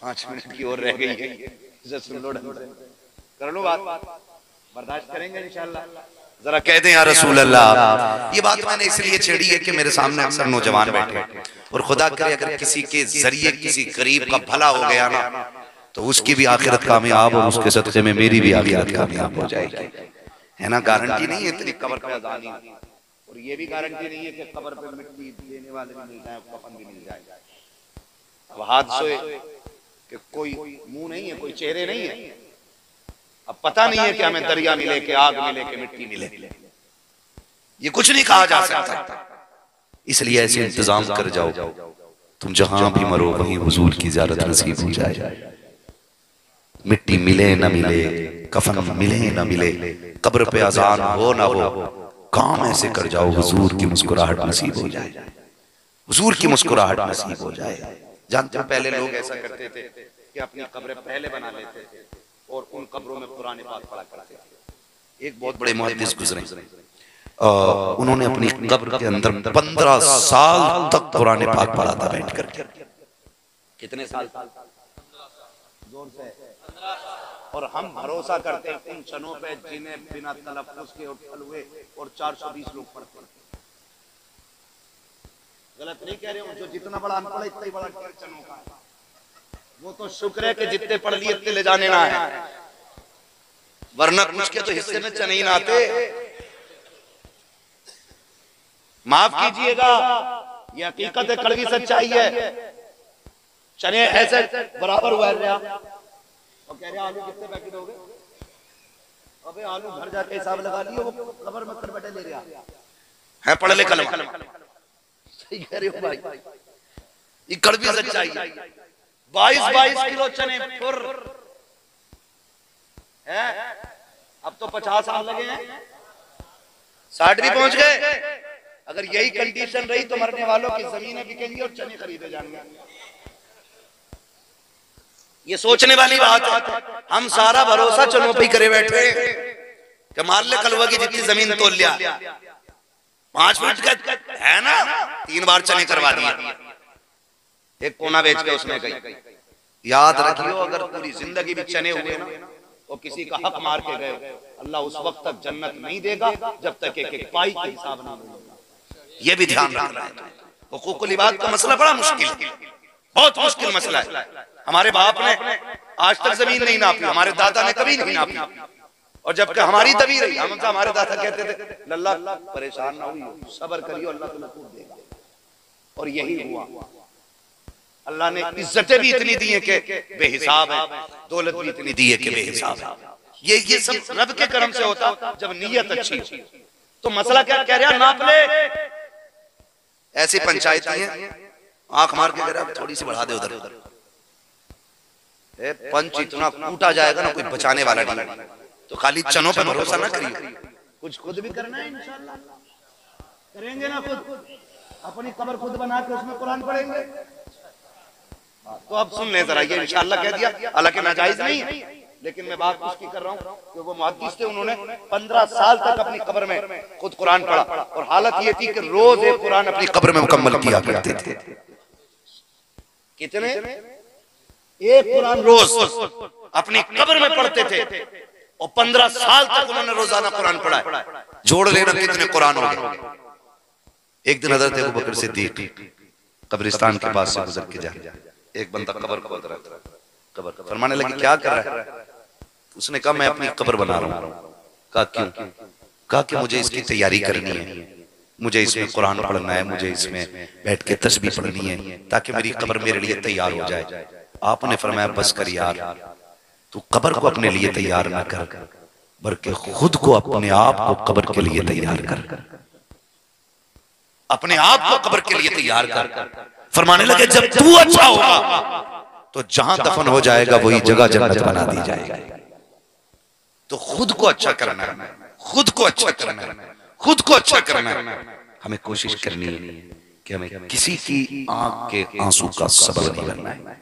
5 मिनट की और रह गई है, सुन लो कर लो बात, बर्दाश्त करेंगे इंशाल्लाह। जरा कह दें या रसूल अल्लाह। ये बात मैंने इसलिए छेड़ी है कि मेरे सामने अक्सर नौजवान बैठे और खुदा करे अगर किसी के जरिए किसी गरीब का भला हो गया ना तो उसकी भी आखिरत कामयाब और उसके सदक़े में मेरी भी आखिरत कामयाब हो जाएगी, है ना। गारंटी नहीं है इतनी कब्र पे अज़ानी, और ये भी गारंटी नहीं है कि कब्र पे मिट्टी देने वाले भी मिल जाए, कफन भी मिल जाए। अब हादसे कि कोई मुंह नहीं है, कोई चेहरे नहीं है। अब पता नहीं है कि हमें दरिया मिले कि आग मिले कि मिट्टी मिले, ये कुछ नहीं कहा जा सकता। इसलिए ऐसे इंतजाम कर जाओ तुम जहां भी मरो वहीं हुजूर की ज़ियारत नसीब हो जाए। मिट्टी मिले न मिले, कफन मिले न मिले, कब्र पे अजान हो ना हो, काम ऐसे कर जाओ हुजूर की मुस्कुराहट नसीब हो जाए, हुजूर की मुस्कुराहट नसीब हो जाए। जानते हो पहले लोग ऐसा करते थे कि अपनी कब्रें पहले बना लेते थे और उन कब्रों में कुरान पाक पढ़ा करते थे। एक बहुत बड़े मुहद्दिस गुजरे, उन्होंने अपनी कब्र के अंदर 15 साल तक कुरान पाक पढ़ा था बैठ कर। कितने साल? जोर से। और हम भरोसा करते हैं उन चनों पे जिन्हें बिना तलफ्फुज़ के उठल हुए और 420 लोग पढ़ते हैं। गलत नहीं कह रहे हूं, जो जितना बड़ा अनपढ़ इतना ही बड़ा चनों का है। वो तो शुक्र है कि जितने पढ़ लिए इतने ले जाने ना है, वरना कुछ के तो हिस्से में चने ही ना आते। माफ कीजिएगा, ये हकीकत है, कड़वी सच्चाई है। चने ऐसे बराबर हुआ है। और कह रहे आलू कितने पैकेट हो गए? अबे आलू घर जाके हिसाब लगा लियो, वो कब्र में कर बैठे ले रहा है। पढ़ ले कलमा। सही कह रहे हो भाई, ये कड़वी सच्चाई है। 22 किलो चने फुर है। अब तो 50 साल लगे हैं, 60 भी पहुंच गए। अगर यही कंडीशन रही तो मरने वालों की जमीनें बिकेंगी और चने खरीदे जाएंगे। ये सोचने वाली बात है। हम सारा भरोसा चनों पे करे बैठे कि मार ले कलवा की जितनी जमीन तोल लिया, 5 फुट का है ना, 3 बार चने करवा दिए, एक कोना बेच के उसने गई। याद रखियो अगर पूरी जिंदगी भी चने हुए ना तो किसी का हक मार के गए, अल्लाह उस वक्त तक जन्नत नहीं देगा जब तक एक पाई के हिसाब ना मिलेगा। ये भी ध्यान रखना है। हुकूकुल इबाद का मसला बड़ा मुश्किल, बहुत मुश्किल मसला है। हमारे बाप ने आज तक जमीन नहीं नापी, हमारे दादा ने कभी नहीं नापी, और जबकि हमारी दबी रही। हम हमारे दादा कहते थे लल्ला परेशान ना हुई, सब्र करियो, अल्लाह तुम्हें खूब देगा। और यही हुआ। अल्लाह ने इज्जतें भी इतनी दी है कि बेहिसाब है, दौलत भी इतनी दी है कि बेहिसाब है। ये सब रब के करम से होता जब नीयत अच्छी। तो मसला क्या कह रहा, नाप ले। ऐसी पंचायती हैं, आंख मार के कह रहा थोड़ी सी बढ़ा दे उधर। पंच इतना कूटा जाएगा ना, कोई बचाने वाला नहीं। तो खाली चनों पे भरोसा ना करिए, कुछ खुद भी करना है। इंशाल्लाह करेंगे ना, खुद अपनी कब्र खुद बना के उसमें कुरान पढ़ेंगे। तो अब सुन ले जरा, ये इंशाल्लाह कह दिया, हालांकि नाजायज नहीं है, लेकिन मैं बात उसकी कर रहा हूँ कि वो मुहद्दिस थे, उन्होंने 15 साल तक अपनी कब्र में खुद कुरान पढ़ा, और हालत ये थी कि रोज एक कुरान अपनी कब्र में मुकम्मल किया करते थे। कितने? एक कुरान रोज अपनी कब्र में पढ़ते थे, और 15 साल तक उन्होंने रोजाना कुरान पढ़ा। जोड़ लेना कितने कुरान हो गए। एक दिन हजरत अबू बकर सिद्दीक कब्रिस्तान के पास से गुजर के जा, एक बंदा कब्र खोद रहा था, कब्र फरमाने लगे क्या कर रहा है? उसने कहा मैं अपनी कब्र बना रहा हूँ। कहा क्यों? कहा कि मुझे इसकी तैयारी करनी है, मुझे इसमें कुरान पढ़ना है, मुझे इसमें बैठ के तस्बीह पढ़नी है ताकि मेरी कब्र मेरे लिए तैयार हो जाए। आपने फरमाया बस कर यार, तू कब्र को अपने लिए तैयार ना कर, बल्कि खुद को अपने आप को कब्र के लिए तैयार कर, अपने आप को कब्र के लिए तैयार कर। फरमाने लगे जब तू अच्छा होगा तो जहां दफन हो जाएगा वही जगह जन्नत बना दी जाएगी। तो खुद को अच्छा करना है, खुद को अच्छा करना है, खुद को अच्छा करना है। हमें कोशिश करनी है कि हमें किसी की आंख के आंसू का सबब नहीं बनना है।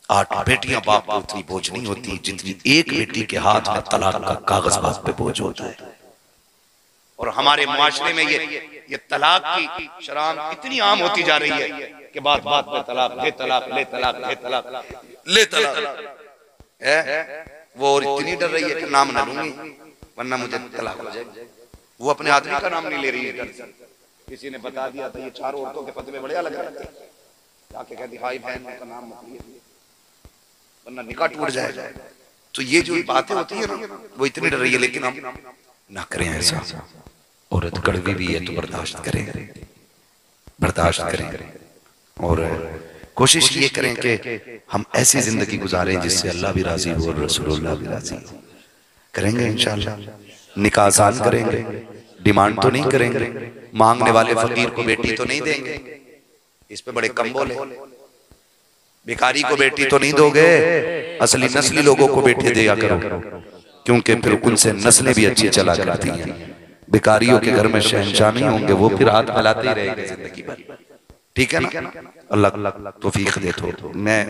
8 बेटियां बाप पे उतनी बोझ नहीं होती जितनी एक बेटी के हाथ में तलाक का कागज बाप पे बोझ होता है। और हमारे मुआशरे में ये तलाक की शराब इतनी आम होती जा रही है कि बात बात पे तलाक, ले तलाक, ले तलाक, ले तलाक, ले तलाक। वो और इतनी डर रही है कि नाम न लूंगी वरना मुझे तलाक हो जाएगी। वो अपने आदमी का नाम नहीं ले रही है। किसी ने बता दिया था ये 4 औरतों के फतवे बड़े अलग अलग थे, जाके कहती भाई बहन का नाम मत लिए वरना निकाह टूट जाएगा। तो ये जो बातें होती है ना वो इतनी डर रही है, लेकिन हम ना करें ऐसा। औरत कड़वी भी है तो बर्दाश्त करें, बर्दाश्त करें और कोशिश ये करें कि हम ऐसी जिंदगी गुजारें जिससे अल्लाह भी राजी हो और रसूलुल्लाह भी राजी हो। करेंगे इंशाअल्लाह, निकाह आसान करेंगे, डिमांड तो नहीं करेंगे, मांगने वाले फकीर को बेटी तो नहीं देंगे, इस पे बड़े कम बोले। भिखारी को बेटी तो नहीं दोगे, असली नस्ली लोगों को बेटी दिया करो, क्योंकि फिर उनसे नस्लें भी अच्छी चला करती हैं। भिखारियों के घर में शहंशाह नहीं होंगे, वो फिर हाथ मिलाते ही रहेंगे जिंदगी भर। ठीक है ना? अल्लाह तौफीक दे। तो मैं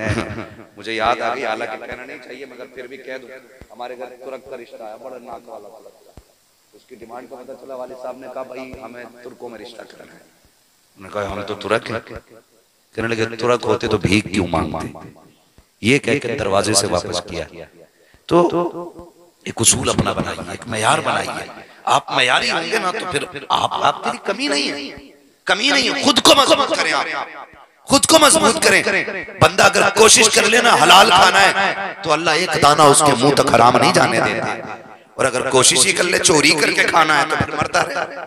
मुझे याद आ गई, हालांकि कहना नहीं चाहिए मगर फिर भी कह दूं, हमारे घर तुर्क का रिश्ता है, बड़ा नाक वाला, उसकी डिमांड को पता चला, वालिद साहब ने कहा भाई हमें तुर्कों में रिश्ता करना है। उन्होंने कहा हम तो तुर्क हैं। कहने लगे तुर्क होते तो भीख क्यों मांगते? ये कहकर दरवाजे से वापस किया। तो एक उसूल अपना बनाइए, एक मयार बनाइए। आप मयारी होंगे ना तो फिर आप तेरी कमी नहीं है, कमी नहीं है। खुद को मजबूत करें, आप खुद को मजबूत करें। बंदा अगर कोशिश कर लेना हलाल खाना है तो अल्लाह एक दाना उसके मुंह तक हराम नहीं जाने देता। और अगर कोशिश ही कर ले चोरी करके खाना है तो फिर मरता रहे,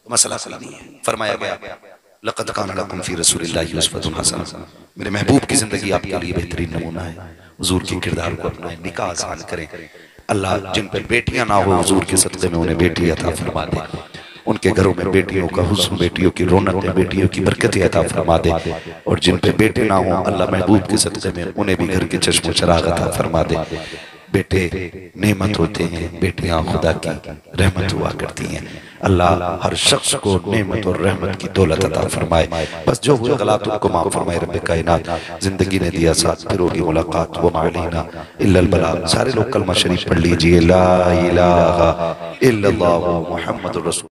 मसला नहीं है। फरमाया गया लक़द कान लकुम फ़ी रसूलिल्लाहि उस्वतुन हसना, मेरे महबूब की जिंदगी आपके लिए बेहतरीन नमूना है। हुजूर के किरदार को अपनाएं, निकाह आसान करें। अल्लाह जिन पर बेटियां ना हो हुजूर के सदक़े में उन्हें बेटी अता फरमा दे। उनके घरों में बेटियों का हुस्न, बेटियों की रौनक, बेटियों की बरकतें अता फरमा दे। और जिन पे बेटे ना हो अल्लाह महबूब के सदक़े में उन्हें भी घर के चश्मो चराग अता फरमा दे। बेटे नेमत होते हैं, बेटियां खुदा की रहमत हुआ करती हैं। अल्लाह हर शख्स को नेमत और रहमत की दौलत अता फरमाए। बस जो हुए गलतियों को माफ फरमाए रब्बे कायनात। जिंदगी ने दिया साथ, फिर होगी मुलाकात, वो मालूना इल्लल बलाग। सारे लोग कलमा शरीफ पढ़ लीजिए, ला इलाहा इल्लल्लाह मुहम्मदुर रसूल।